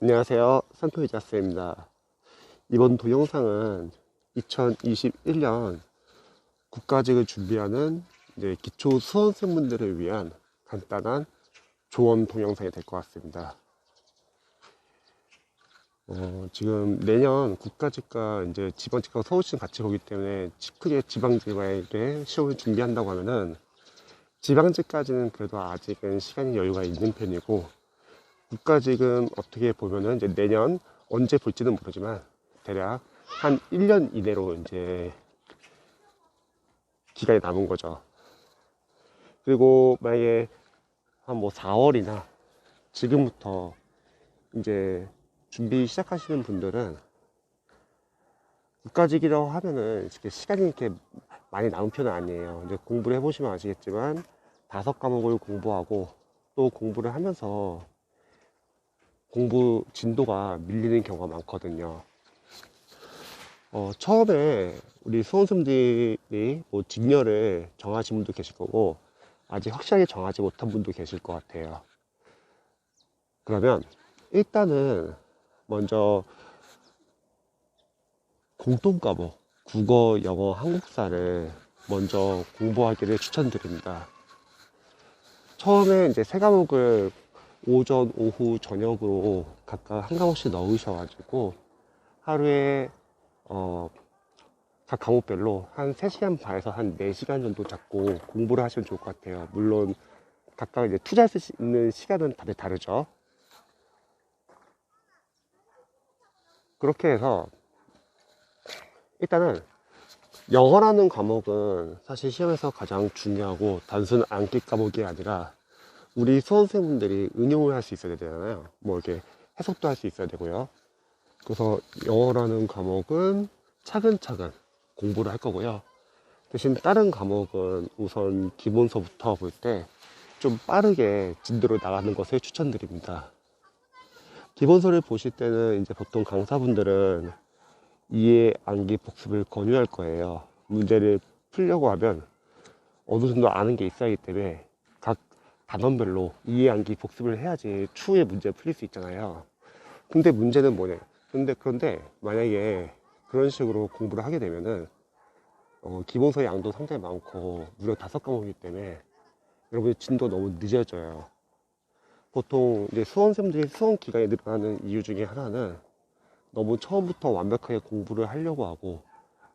안녕하세요. 산토이자스입니다. 이번 동영상은 2021년 국가직을 준비하는 기초 수험생분들을 위한 간단한 조언 동영상이 될 것 같습니다. 지금 내년 국가직과 지방직과 서울시는 같이 보기 때문에 크게 지방직과에게 시험을 준비한다고 하면은 지방직까지는 그래도 아직은 시간이 여유가 있는 편이고, 국가직은 어떻게 보면은 이제 내년 언제 볼지는 모르지만 대략 한 1년 이내로 기간이 남은 거죠. 그리고 만약에 한 4월이나 지금부터 이제 준비 시작하시는 분들은 국가직이라고 하면은 이렇게 시간이 이렇게 많이 남은 편은 아니에요. 이제 공부를 해보시면 아시겠지만 5과목을 공부하고 또 공부를 하면서 공부 진도가 밀리는 경우가 많거든요. 처음에 우리 수험생들이 직렬을 정하신 분도 계실 거고, 아직 확실하게 정하지 못한 분도 계실 것 같아요. 그러면 일단은 먼저 공통 과목, 국어, 영어, 한국사를 먼저 공부하기를 추천드립니다. 처음에 이제 세 과목을 오전, 오후, 저녁으로 각각 한 과목씩 넣으셔가지고 하루에 각 과목별로 한 3시간 반에서 한 4시간 정도 잡고 공부를 하시면 좋을 것 같아요. 물론 각각 이제 투자할 수 있는 시간은 다들 다르죠. 그렇게 해서 일단은 영어라는 과목은 사실 시험에서 가장 중요하고 단순 암기 과목이 아니라 우리 수험생분들이 응용을 할 수 있어야 되잖아요. 이렇게 해석도 할 수 있어야 되고요. 그래서 영어라는 과목은 차근차근 공부를 할 거고요. 대신 다른 과목은 우선 기본서부터 볼 때 좀 빠르게 진도로 나가는 것을 추천드립니다. 기본서를 보실 때는 이제 보통 강사분들은 이해, 암기, 복습을 권유할 거예요. 문제를 풀려고 하면 어느 정도 아는 게 있어야 하기 때문에 각 단원별로 이해, 암기, 복습을 해야지 추후에 문제를 풀릴 수 있잖아요. 근데 문제는 뭐냐? 그런데 만약에 그런 식으로 공부를 하게 되면은 기본서 양도 상당히 많고 무려 5과목이기 때문에 여러분의 진도 너무 늦어져요. 보통 이제 수험생들이 수험 기간이 늘어나는 이유 중에 하나는 너무 처음부터 완벽하게 공부를 하려고 하고,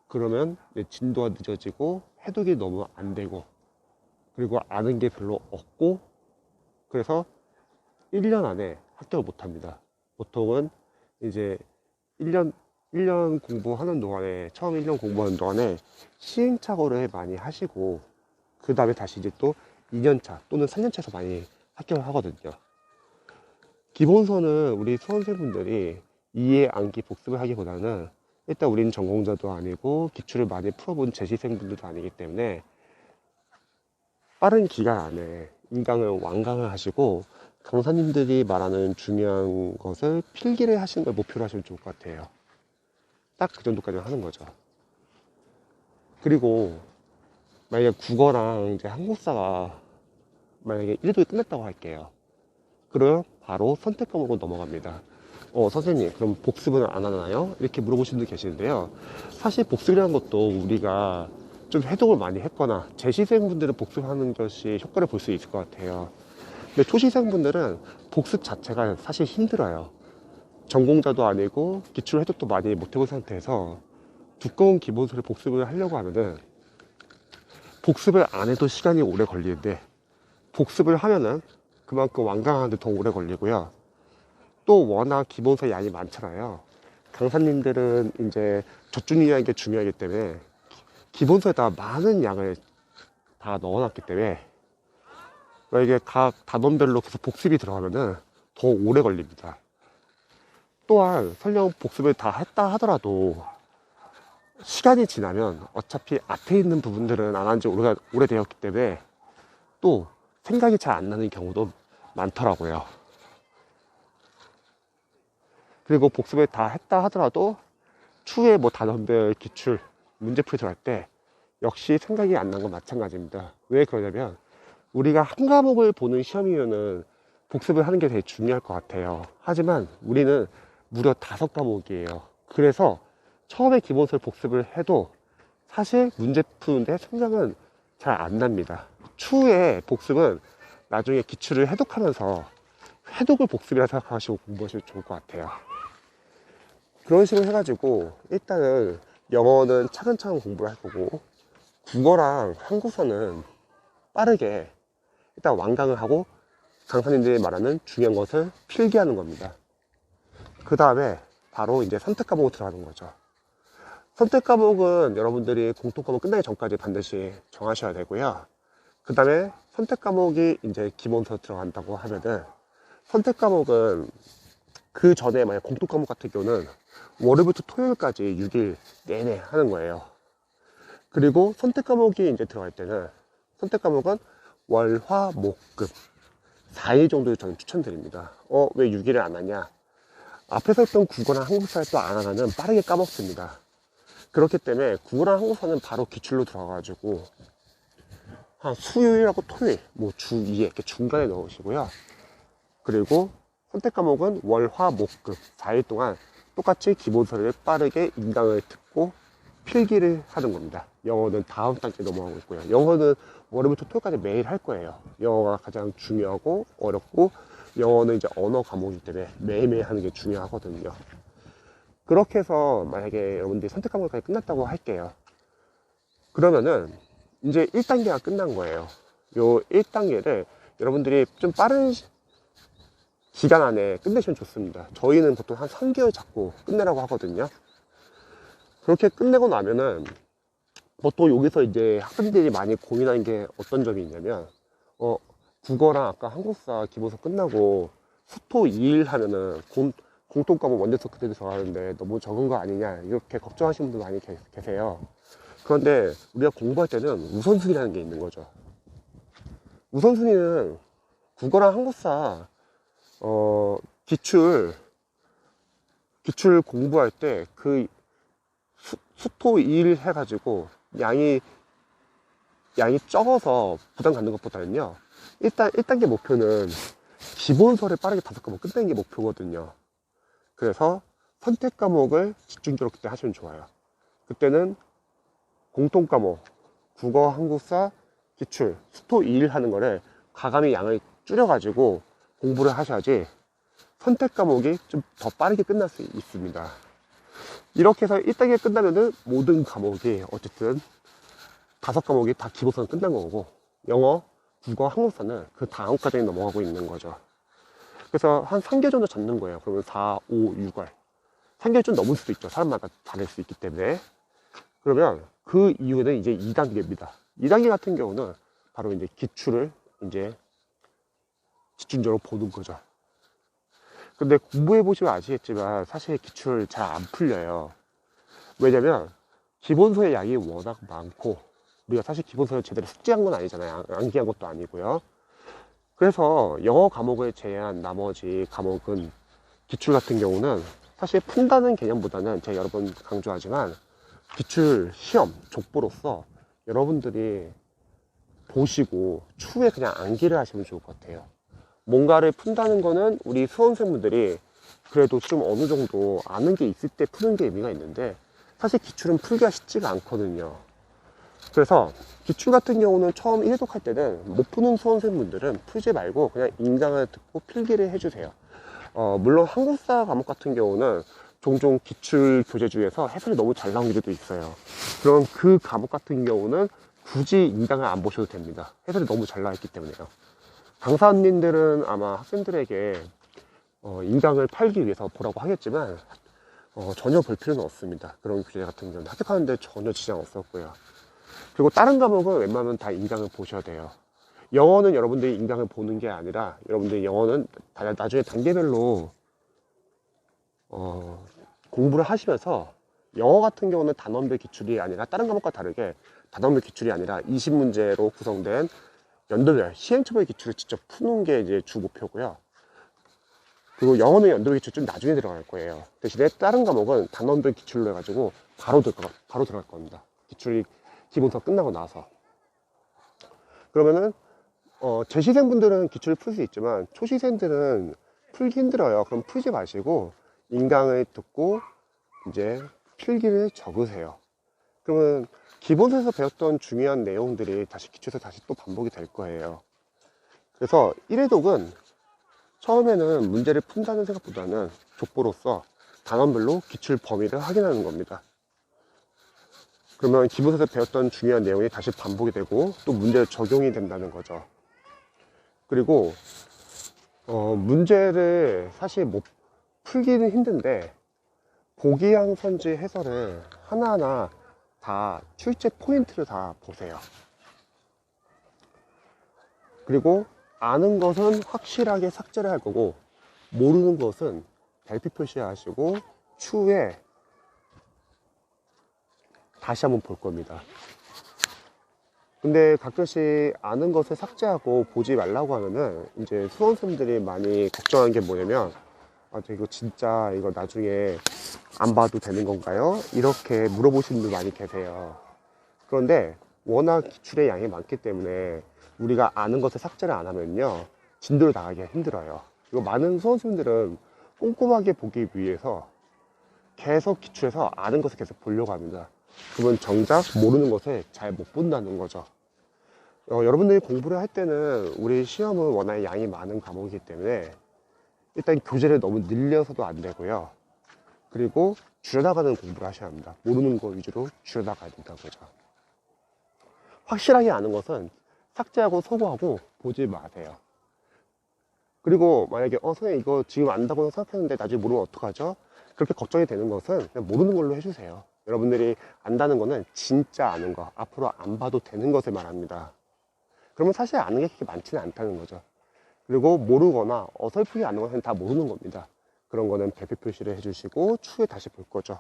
그러면 진도가 늦어지고 해독이 너무 안 되고, 그리고 아는 게 별로 없고, 그래서 1년 안에 합격을 못 합니다. 보통은 이제 1년, 1년 공부하는 동안에, 처음 1년 공부하는 동안에 시행착오를 많이 하시고, 그 다음에 다시 이제 또 2년차 또는 3년차에서 많이 합격을 하거든요. 기본서는 우리 수험생분들이 이해, 암기, 복습을 하기보다는 일단 우리는 전공자도 아니고 기출을 많이 풀어본 재시생분들도 아니기 때문에 빠른 기간 안에 인강을 완강을 하시고 강사님들이 말하는 중요한 것을 필기를 하시는 걸 목표로 하시면 좋을 것 같아요. 딱 그 정도까지 하는 거죠. 그리고 만약에 국어랑 이제 한국사가 만약에 1도에 끝났다고 할게요. 그럼 바로 선택 과목으로 넘어갑니다. 선생님, 그럼 복습은 안 하나요? 이렇게 물어보시는 분들 계시는데요. 사실 복습이라는 것도 우리가 좀 해독을 많이 했거나 재시생분들은 복습하는 것이 효과를 볼 수 있을 것 같아요. 근데 초시생분들은 복습 자체가 사실 힘들어요. 전공자도 아니고 기출 해독도 많이 못 해본 상태에서 두꺼운 기본서를 복습을 하려고 하면은 복습을 안 해도 시간이 오래 걸리는데, 복습을 하면은 그만큼 완강하는데 더 오래 걸리고요. 또 워낙 기본서 양이 많잖아요. 강사님들은 이제 적중이라는 게 중요하기 때문에 기본서에다 많은 양을 다 넣어놨기 때문에 만약에 각 단원별로 계속 복습이 들어가면은 더 오래 걸립니다. 또한 설령 복습을 다 했다 하더라도 시간이 지나면 어차피 앞에 있는 부분들은 안 한 지 오래되었기 때문에 또 생각이 잘 안 나는 경우도 많더라고요. 그리고 복습을 다 했다 하더라도 추후에 단원별 기출 문제풀이 들어갈 때 역시 생각이 안 난 건 마찬가지입니다. 왜 그러냐면 우리가 한 과목을 보는 시험이면은 복습을 하는 게 되게 중요할 것 같아요. 하지만 우리는 무려 5과목이에요. 그래서 처음에 기본서를 복습을 해도 사실 문제 푸는데 성적은 잘 안 납니다. 추후에 복습은 나중에 기출을 해독하면서 해독을 복습이라 생각하시고 공부하시면 좋을 것 같아요. 그런 식으로 해가지고 일단은 영어는 차근차근 공부를 할 거고, 국어랑 한국어는 빠르게 일단 완강을 하고 강사님들이 말하는 중요한 것을 필기하는 겁니다. 그 다음에 바로 이제 선택 과목으로 들어가는 거죠. 선택 과목은 여러분들이 공통 과목 끝나기 전까지 반드시 정하셔야 되고요. 그 다음에 선택 과목이 이제 기본서 들어간다고 하면은, 선택 과목은 그 전에 만약 공통 과목 같은 경우는 월요일부터 토요일까지 6일 내내 하는 거예요. 그리고 선택 과목이 이제 들어갈 때는, 선택 과목은 월, 화, 목, 금 4일 정도 저는 추천드립니다. 왜 6일을 안 하냐? 앞에서 했던 국어랑 한국사를 또 안 하면은 빠르게 까먹습니다. 그렇기 때문에 국어랑 한국사는 바로 기출로 들어가가지고 한 수요일하고 토요일, 뭐 주 2회 이렇게 중간에 넣으시고요. 그리고 선택 과목은 월, 화, 목, 금 4일 동안 똑같이 기본서를 빠르게 인강을 듣고 필기를 하는 겁니다. 영어는 다음 단계 넘어가고 있고요. 영어는 월요일부터 토요일까지 매일 할 거예요. 영어가 가장 중요하고 어렵고, 영어는 이제 언어 과목이기 때문에 매일매일 하는 게 중요하거든요. 그렇게 해서 만약에 여러분들이 선택 과목까지 끝났다고 할게요. 그러면은 이제 1단계가 끝난 거예요. 요 1단계를 여러분들이 좀 빠른 기간 안에 끝내시면 좋습니다. 저희는 보통 한 3개월 잡고 끝내라고 하거든요. 그렇게 끝내고 나면은 보통 여기서 이제 학생들이 많이 고민하는 게 어떤 점이 있냐면, 국어랑 아까 한국사 기본서 끝나고 수토 2일 하면은 공통 과목 원대서 그대로 들어가는데 너무 적은 거 아니냐, 이렇게 걱정하시는 분들 많이 계세요. 그런데 우리가 공부할 때는 우선순위라는 게 있는 거죠. 우선순위는 국어랑 한국사 기출 공부할 때 그 수토 2일 해가지고 양이 적어서 부담 갖는 것보다는요, 일단 1단계 목표는 기본서를 빠르게 5과목 끝내는 게 목표거든요. 그래서 선택 과목을 집중적으로 그때 하시면 좋아요. 그때는 공통 과목 국어, 한국사, 기출, 수토 2일 하는 거를 과감히 양을 줄여가지고 공부를 하셔야지 선택 과목이 좀 더 빠르게 끝날 수 있습니다. 이렇게 해서 1단계 끝나면은 모든 과목이 어쨌든 5과목이 다 기본서는 끝난 거고, 영어, 국어, 한국사는 그 다음 과정에 넘어가고 있는 거죠. 그래서 한 3개월 정도 잡는 거예요. 그러면 4, 5, 6월 3개월 좀 넘을 수도 있죠. 사람마다 다를 수 있기 때문에. 그러면 그 이후에는 이제 2단계입니다. 2단계 같은 경우는 바로 이제 기출을 이제 집중적으로 보는 거죠. 근데 공부해 보시면 아시겠지만 사실 기출 잘 안 풀려요. 왜냐면 기본서의 양이 워낙 많고, 우리가 사실 기본서를 제대로 숙지한 건 아니잖아요. 암기한 것도 아니고요. 그래서 영어 과목을 제외한 나머지 과목은, 기출 같은 경우는 사실 푼다는 개념보다는 제가 여러 번 강조하지만 기출 시험 족보로서 여러분들이 보시고 추후에 그냥 암기를 하시면 좋을 것 같아요. 뭔가를 푼다는 거는 우리 수험생분들이 그래도 좀 어느 정도 아는 게 있을 때 푸는 게 의미가 있는데, 사실 기출은 풀기가 쉽지가 않거든요. 그래서 기출 같은 경우는 처음 1회독 할 때는 못 푸는 수험생분들은 풀지 말고 그냥 인강을 듣고 필기를 해주세요. 물론 한국사 과목 같은 경우는 종종 기출 교재중에서 해설이 너무 잘 나온 경우도 있어요. 그럼 그 과목 같은 경우는 굳이 인강을 안 보셔도 됩니다. 해설이 너무 잘 나와 있기 때문에요. 강사님들은 아마 학생들에게 인강을 팔기 위해서 보라고 하겠지만 전혀 볼 필요는 없습니다. 그런 교재 같은 경우는 합격하는데 전혀 지장 없었고요. 그리고 다른 과목은 웬만하면 다 인강을 보셔야 돼요. 영어는 여러분들이 인강을 보는 게 아니라, 여러분들이 영어는 나중에 단계별로 공부를 하시면서, 영어 같은 경우는 단원별 기출이 아니라 다른 과목과 다르게 단원별 기출이 아니라 20문제로 구성된 연도별 시행착오의 기출을 직접 푸는 게 이제 주 목표고요. 그리고 영어는 연도별 기출 좀 나중에 들어갈 거예요. 대신에 다른 과목은 단원별 기출로 해가지고 바로 들어갈 겁니다. 기출이 기본서 끝나고 나서. 그러면은 재시생분들은 기출을 풀 수 있지만 초시생들은 풀기 힘들어요. 그럼 풀지 마시고 인강을 듣고 이제 필기를 적으세요. 그러면 기본서에서 배웠던 중요한 내용들이 다시 기출에서 다시 또 반복이 될 거예요. 그래서 1회독은 처음에는 문제를 푼다는 생각보다는 족보로서 단원별로 기출 범위를 확인하는 겁니다. 그러면 기본서에서 배웠던 중요한 내용이 다시 반복이 되고 또 문제를 적용이 된다는 거죠. 그리고 문제를 사실 뭐 풀기는 힘든데 보기양 선지 해설을 하나하나 다 출제 포인트를 다 보세요. 그리고 아는 것은 확실하게 삭제를 할 거고 모르는 것은 별표 표시하시고 추후에 다시 한번 볼 겁니다. 근데 가끔씩 아는 것을 삭제하고 보지 말라고 하면은 이제 수험생들이 많이 걱정하는 게 뭐냐면 이거 진짜 이거 나중에 안 봐도 되는 건가요? 이렇게 물어보시는 분들 많이 계세요. 그런데 워낙 기출의 양이 많기 때문에 우리가 아는 것을 삭제를 안 하면요 진도를 나가기가 힘들어요. 그리고 많은 수험생들은 꼼꼼하게 보기 위해서 계속 기출해서 아는 것을 계속 보려고 합니다. 그러면 정작 모르는 것을 잘 못 본다는 거죠. 여러분들이 공부를 할 때는 우리 시험은 워낙 양이 많은 과목이기 때문에 일단 교재를 너무 늘려서도 안 되고요. 그리고 줄여나가는 공부를 하셔야 합니다. 모르는 거 위주로 줄여나가야 된다는 거죠. 확실하게 아는 것은 삭제하고 소거하고 보지 마세요. 그리고 만약에 선생님 이거 지금 안다고 생각했는데 나중에 모르면 어떡하죠? 그렇게 걱정이 되는 것은 그냥 모르는 걸로 해주세요. 여러분들이 안다는 거는 진짜 아는 거, 앞으로 안 봐도 되는 것을 말합니다. 그러면 사실 아는 게 그렇게 많지는 않다는 거죠. 그리고 모르거나 어설프게 아는 것은 다 모르는 겁니다. 그런 거는 별표 표시를 해주시고 추후에 다시 볼 거죠.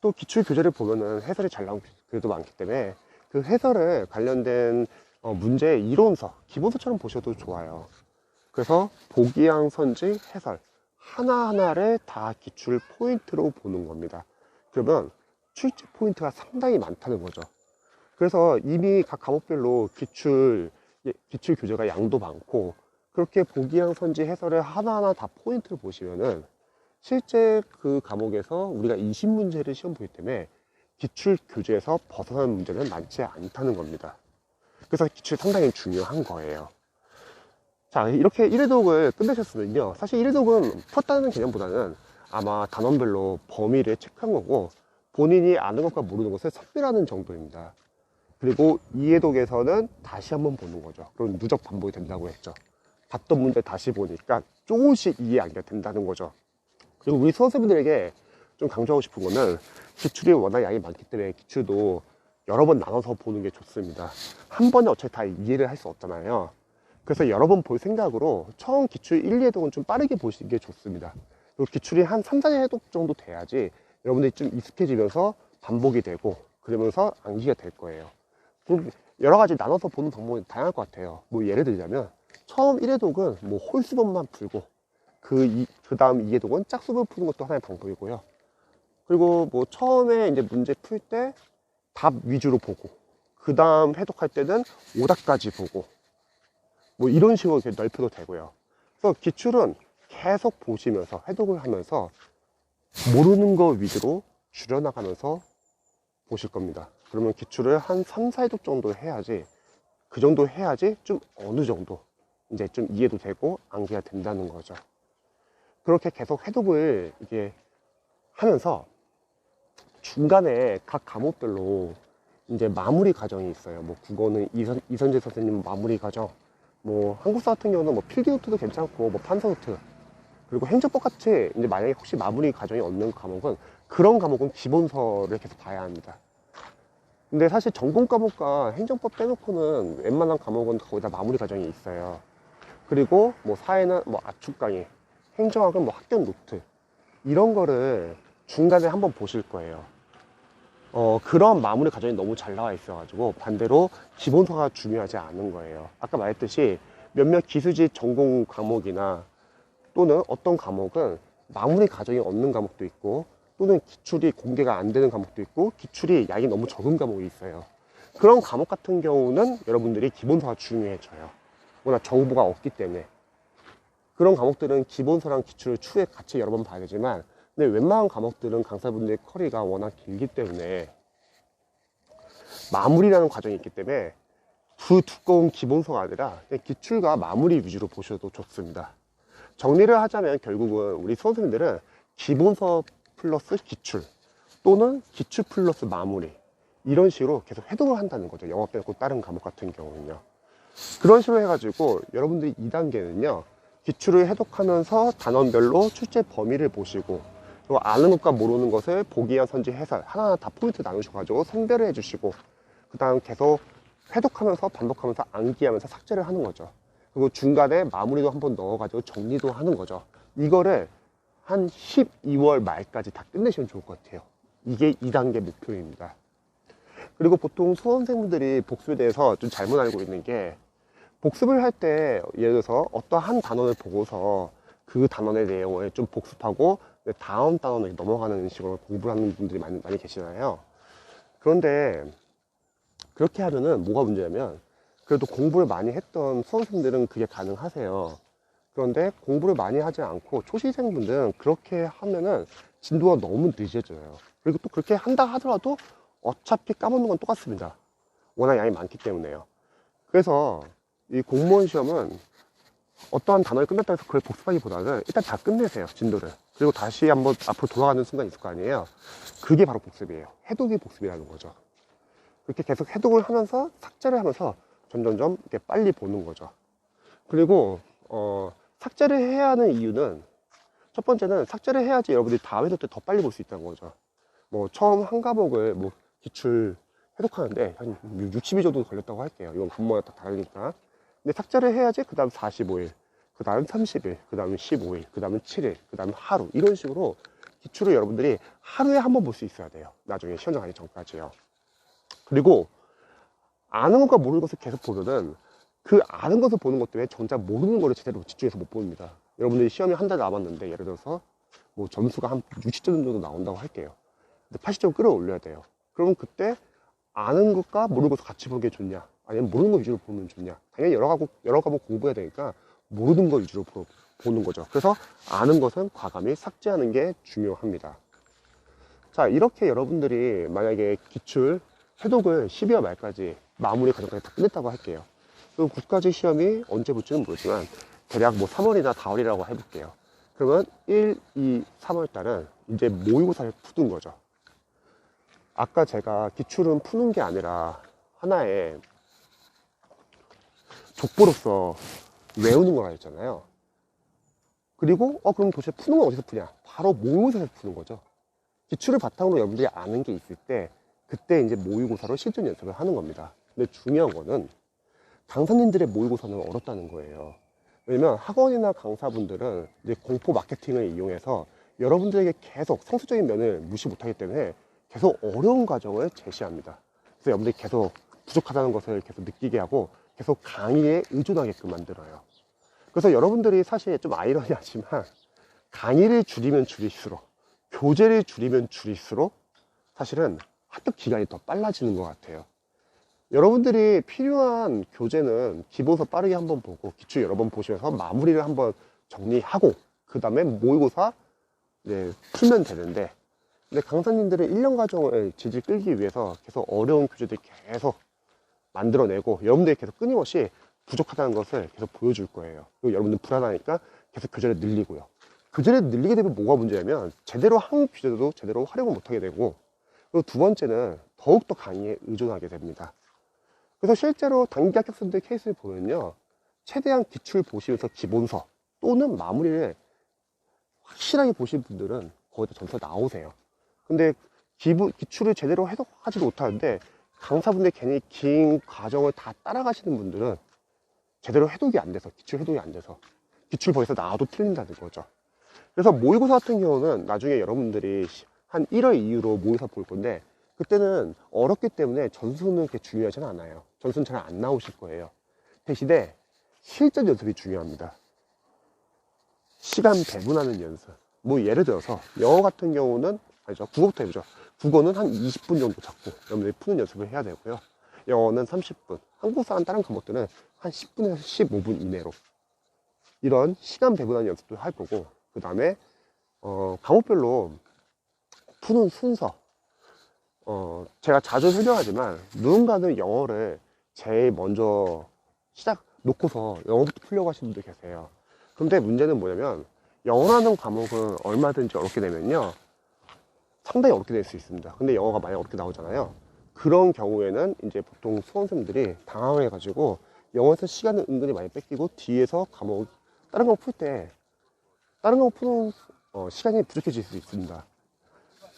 또 기출 교재를 보면은 해설이 잘 나온 글도 많기 때문에 그 해설에 관련된 문제의 이론서, 기본서처럼 보셔도 좋아요. 그래서 보기양 선지 해설 하나하나를 다 기출 포인트로 보는 겁니다. 그러면 출제 포인트가 상당히 많다는 거죠. 그래서 이미 각 과목별로 기출 교재가 양도 많고 그렇게 보기양 선지 해설을 하나하나 다 포인트를 보시면은 실제 그 과목에서 우리가 20문제를 시험 보기 때문에 기출 교재에서 벗어나는 문제는 많지 않다는 겁니다. 그래서 기출이 상당히 중요한 거예요. 자, 이렇게 1회독을 끝내셨으면요. 사실 1회독은 풀었다는 개념보다는 아마 단원별로 범위를 체크한 거고 본인이 아는 것과 모르는 것을 선별하는 정도입니다. 그리고 2회독에서는 다시 한번 보는 거죠. 그럼 누적 반복이 된다고 했죠. 봤던 문제 다시 보니까 조금씩 이해하기가 된다는 거죠. 그리고 우리 수험생분들에게 좀 강조하고 싶은 거는 기출이 워낙 양이 많기 때문에 기출도 여러 번 나눠서 보는 게 좋습니다. 한 번에 어차피 다 이해를 할 수 없잖아요. 그래서 여러 번 볼 생각으로 처음 기출 1, 2회독은 좀 빠르게 보시는 게 좋습니다. 그리고 기출이 한 3, 4회독 정도 돼야지 여러분들이 좀 익숙해지면서 반복이 되고 그러면서 암기가 될 거예요. 여러 가지 나눠서 보는 방법이 다양할 것 같아요. 뭐 예를 들자면 처음 1회독은 뭐 홀수분만 풀고 그 다음 2회독은 짝수분 푸는 것도 하나의 방법이고요. 그리고 뭐 처음에 이제 문제 풀 때 답 위주로 보고 그 다음 해독할 때는 오답까지 보고 뭐 이런 식으로 이렇게 넓혀도 되고요. 그래서 기출은 계속 보시면서 해독을 하면서 모르는 거 위주로 줄여나가면서 보실 겁니다. 그러면 기출을 한 3, 4회독 정도 해야지 그 정도 해야지 좀 어느 정도 이제 좀 이해도 되고 암기가 된다는 거죠. 그렇게 계속 해독을 이게 하면서 중간에 각 과목별로 이제 마무리 과정이 있어요. 뭐 국어는 이선재 선생님 마무리 과정, 뭐 한국사 같은 경우는 뭐 필기 노트도 괜찮고 뭐 판서 노트, 그리고 행정법 같이 이제 만약에 혹시 마무리 과정이 없는 과목은 그런 과목은 기본서를 계속 봐야 합니다. 근데 사실 전공 과목과 행정법 빼놓고는 웬만한 과목은 거의 다 마무리 과정이 있어요. 그리고 뭐 사회는 뭐 압축 강의, 행정학은 뭐 학교 노트 이런 거를 중간에 한번 보실 거예요. 그런 마무리 과정이 너무 잘 나와 있어가지고 반대로 기본서가 중요하지 않은 거예요. 아까 말했듯이 몇몇 기술직 전공 과목이나 또는 어떤 과목은 마무리 과정이 없는 과목도 있고 또는 기출이 공개가 안 되는 과목도 있고 기출이 양이 너무 적은 과목이 있어요. 그런 과목 같은 경우는 여러분들이 기본서가 중요해져요. 워낙 정보가 없기 때문에. 그런 과목들은 기본서랑 기출을 추후에 같이 여러 번 봐야 되지만, 근데 웬만한 과목들은 강사분들의 커리가 워낙 길기 때문에 마무리라는 과정이 있기 때문에 그 두꺼운 기본서가 아니라 그냥 기출과 마무리 위주로 보셔도 좋습니다. 정리를 하자면 결국은 우리 수험생들은 기본서 플러스 기출 또는 기출 플러스 마무리 이런 식으로 계속 해독을 한다는 거죠. 영어 빼고 다른 과목 같은 경우는요. 그런 식으로 해가지고 여러분들이 2단계는요 기출을 해독하면서 단원별로 출제 범위를 보시고 그리고 아는 것과 모르는 것을 보기와 선지 해설 하나하나 다 포인트 나누셔가지고 선별을 해주시고 그 다음 계속 해독하면서 반복하면서 암기하면서 삭제를 하는 거죠. 그리고 중간에 마무리도 한번 넣어가지고 정리도 하는 거죠. 이거를 한 12월 말까지 다 끝내시면 좋을 것 같아요. 이게 2단계 목표입니다. 그리고 보통 수험생분들이 복습에 대해서 좀 잘못 알고 있는 게 복습을 할 때 예를 들어서 어떠한 단원을 보고서 그 단원의 내용을 좀 복습하고 다음 단원을 넘어가는 식으로 공부를 하는 분들이 많이 계시잖아요. 그런데 그렇게 하면은 뭐가 문제냐면 그래도 공부를 많이 했던 수험생들은 그게 가능하세요. 그런데 공부를 많이 하지 않고 초시생분들은 그렇게 하면은 진도가 너무 늦어져요. 그리고 또 그렇게 한다 하더라도 어차피 까먹는 건 똑같습니다. 워낙 양이 많기 때문에요. 그래서 이 공무원 시험은 어떠한 단어를 끝났다 해서 그걸 복습하기보다는 일단 다 끝내세요, 진도를. 그리고 다시 한번 앞으로 돌아가는 순간이 있을 거 아니에요. 그게 바로 복습이에요. 해독이 복습이라는 거죠. 그렇게 계속 해독을 하면서 삭제를 하면서 점점점 이렇게 빨리 보는 거죠. 그리고 삭제를 해야 하는 이유는 첫 번째는 삭제를 해야지 여러분들이 다음 해독 때 더 빨리 볼 수 있다는 거죠. 뭐 처음 한 과목을 뭐 기출 해독하는데 한 60일 정도 걸렸다고 할게요. 이건 과목마다 다 다르니까. 근데 삭제를 해야지 그 다음 45일, 그 다음 30일, 그 다음에 15일, 그 다음에 7일, 그 다음에 하루 이런 식으로 기출을 여러분들이 하루에 한 번 볼 수 있어야 돼요. 나중에 시험 가기 전까지요. 그리고 아는 것과 모르는 것을 계속 보면은 그 아는 것을 보는 것 때문에 정작 모르는 거를 제대로 집중해서 못 봅니다. 여러분들이 시험이 한 달 남았는데 예를 들어서 뭐 점수가 한 60점 정도 나온다고 할게요. 근데 80점 끌어올려야 돼요. 그럼 그때 아는 것과 모르는 것을 같이 보는 게 좋냐 아니면 모르는 것 위주로 보면 좋냐. 당연히 여러 과목 공부해야 되니까 모르는 것 위주로 보는 거죠. 그래서 아는 것은 과감히 삭제하는 게 중요합니다. 자, 이렇게 여러분들이 만약에 기출 해독을 12월 말까지 마무리 과정까지 다 끝냈다고 할게요. 그리고 국가직 시험이 언제 볼지는 모르지만 대략 뭐 3월이나 4월이라고 해볼게요. 그러면 1, 2, 3월 달은 이제 모의고사를 푸는 거죠. 아까 제가 기출은 푸는 게 아니라 하나의 족보로서 외우는 거라 했잖아요. 그리고 그럼 도대체 푸는 건 어디서 푸냐? 바로 모의고사에서 푸는 거죠. 기출을 바탕으로 여러분들이 아는 게 있을 때 그때 이제 모의고사로 실전 연습을 하는 겁니다. 근데 중요한 거는 강사님들의 모의고사는 어렵다는 거예요. 왜냐면 학원이나 강사분들은 이제 공포 마케팅을 이용해서 여러분들에게 계속 상투적인 면을 무시 못하기 때문에 계속 어려운 과정을 제시합니다. 그래서 여러분들이 계속 부족하다는 것을 계속 느끼게 하고 계속 강의에 의존하게끔 만들어요. 그래서 여러분들이 사실 좀 아이러니하지만 강의를 줄이면 줄일수록 교재를 줄이면 줄일수록 사실은 합격 기간이 더 빨라지는 것 같아요. 여러분들이 필요한 교재는 기본서 빠르게 한번 보고 기출 여러 번 보시면서 마무리를 한번 정리하고 그 다음에 모의고사 풀면 되는데, 근데 강사님들은 1년 과정을 질질 끌기 위해서 계속 어려운 교재들 계속 만들어내고 여러분들이 계속 끊임없이 부족하다는 것을 계속 보여줄 거예요. 그리고 여러분들 불안하니까 계속 교재를 늘리고요. 교재를 늘리게 되면 뭐가 문제냐면 제대로 한 교재도 제대로 활용을 못하게 되고, 그리고 두 번째는 더욱더 강의에 의존하게 됩니다. 그래서 실제로 단기 합격생들 케이스를 보면요, 최대한 기출 보시면서 기본서 또는 마무리를 확실하게 보신 분들은 거의 다 점수가 나오세요. 근데 기출을 제대로 해석하지 못하는데 강사분들 괜히 긴 과정을 다 따라가시는 분들은 제대로 해독이 안 돼서, 기출 해독이 안 돼서 기출 벌써 나와도 틀린다는 거죠. 그래서 모의고사 같은 경우는 나중에 여러분들이 한 1월 이후로 모의고사 볼 건데 그때는 어렵기 때문에 전수는 그렇게 중요하진 않아요. 전수는 잘 안 나오실 거예요. 대신에 실전 연습이 중요합니다. 시간 배분하는 연습. 뭐 예를 들어서 영어 같은 경우는 아니죠, 국어부터 해보죠. 국어는 한 20분 정도 잡고 여러분들이 푸는 연습을 해야 되고요. 영어는 30분, 한국사랑 다른 과목들은 한 10분에서 15분 이내로 이런 시간 배분하는 연습도 할 거고, 그 다음에 과목별로 푸는 순서, 제가 자주 설명하지만 누군가는 영어를 제일 먼저 시작 놓고서 영어부터 풀려고 하시는 분들 계세요. 근데 문제는 뭐냐면 영어라는 과목은 얼마든지 어렵게 되면요 상당히 어렵게 될 수 있습니다. 근데 영어가 만약 어렵게 나오잖아요. 그런 경우에는 이제 보통 수험생들이 당황을 해가지고 영어에서 시간을 은근히 많이 뺏기고 뒤에서 과목 다른 거 풀 때 다른 거 푸는 시간이 부족해질 수 있습니다.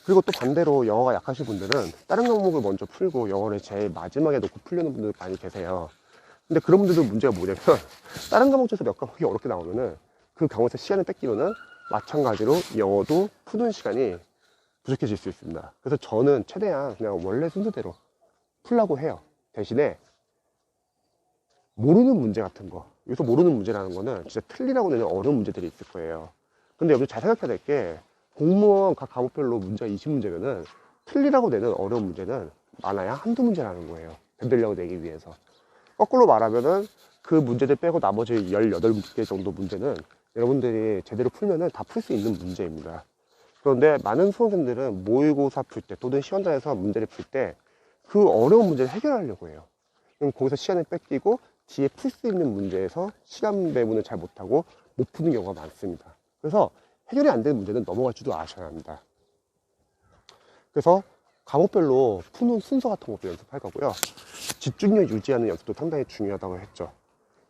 그리고 또 반대로 영어가 약하신 분들은 다른 과목을 먼저 풀고 영어를 제일 마지막에 놓고 풀려는 분들 많이 계세요. 근데 그런 분들도 문제가 뭐냐면 다른 과목 중에서 몇 과목이 어렵게 나오면은 그 과목에서 시간을 뺏기면은 마찬가지로 영어도 푸는 시간이 부족해질 수 있습니다. 그래서 저는 최대한 그냥 원래 순서대로 풀라고 해요. 대신에 모르는 문제 같은 거, 여기서 모르는 문제라는 거는 진짜 틀리라고 내는 어려운 문제들이 있을 거예요. 근데 여러분 잘 생각해야 될 게 공무원 각 과목별로 문제가 20문제면은 틀리라고 내는 어려운 문제는 많아야 한두 문제라는 거예요. 변별력을 내기 위해서. 거꾸로 말하면은 그 문제들 빼고 나머지 18개 정도 문제는 여러분들이 제대로 풀면은 다 풀 수 있는 문제입니다. 그런데 많은 수험생들은 모의고사 풀 때 또는 시험장에서 문제를 풀 때 그 어려운 문제를 해결하려고 해요. 그럼 거기서 시간을 뺏기고 뒤에 풀 수 있는 문제에서 시간 배분을 잘 못하고 못 푸는 경우가 많습니다. 그래서 해결이 안 되는 문제는 넘어갈 줄도 아셔야 합니다. 그래서 과목별로 푸는 순서 같은 것도 연습할 거고요. 집중력 유지하는 연습도 상당히 중요하다고 했죠.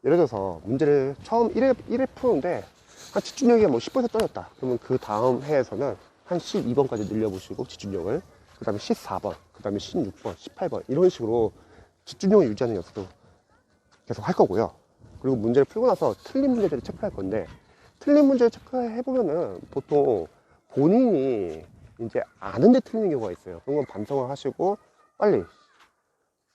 예를 들어서 문제를 처음 1회 푸는데 한 집중력이 뭐 10% 떨어졌다. 그러면 그 다음 해에서는 한 12번까지 늘려보시고 집중력을, 그 다음에 14번, 그 다음에 16번, 18번 이런 식으로 집중력을 유지하는 연습도 계속 할 거고요. 그리고 문제를 풀고 나서 틀린 문제들을 체크할 건데, 틀린 문제를 체크해보면은 보통 본인이 이제 아는데 틀리는 경우가 있어요. 그런 건 반성을 하시고 빨리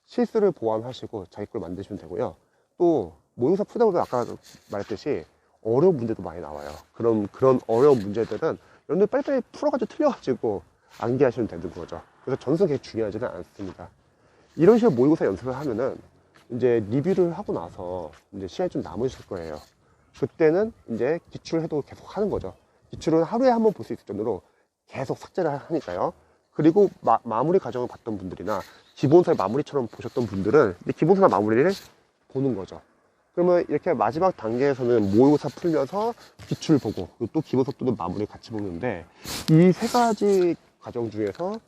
실수를 보완하시고 자기 걸 만드시면 되고요. 또 모의고사 풀다 보면 아까 말했듯이 어려운 문제도 많이 나와요. 그런 어려운 문제들은 여러분들 빨리빨리 풀어가지고 틀려가지고 암기하시면 되는 거죠. 그래서 점수가 그렇게 중요하지는 않습니다. 이런 식으로 모의고사 연습을 하면은 이제 리뷰를 하고 나서 이제 시간이 좀 남으실 거예요. 그때는 이제 기출해도 계속 하는 거죠. 기출은 하루에 한 번 볼 수 있을 정도로 계속 삭제를 하니까요. 그리고 마무리 과정을 봤던 분들이나 기본서의 마무리처럼 보셨던 분들은 이제 기본서 마무리를 보는 거죠. 그러면 이렇게 마지막 단계에서는 모의고사 풀면서 기출 보고, 그리고 또 기본서 또는 마무리 같이 보는데, 이 세 가지 과정 중에서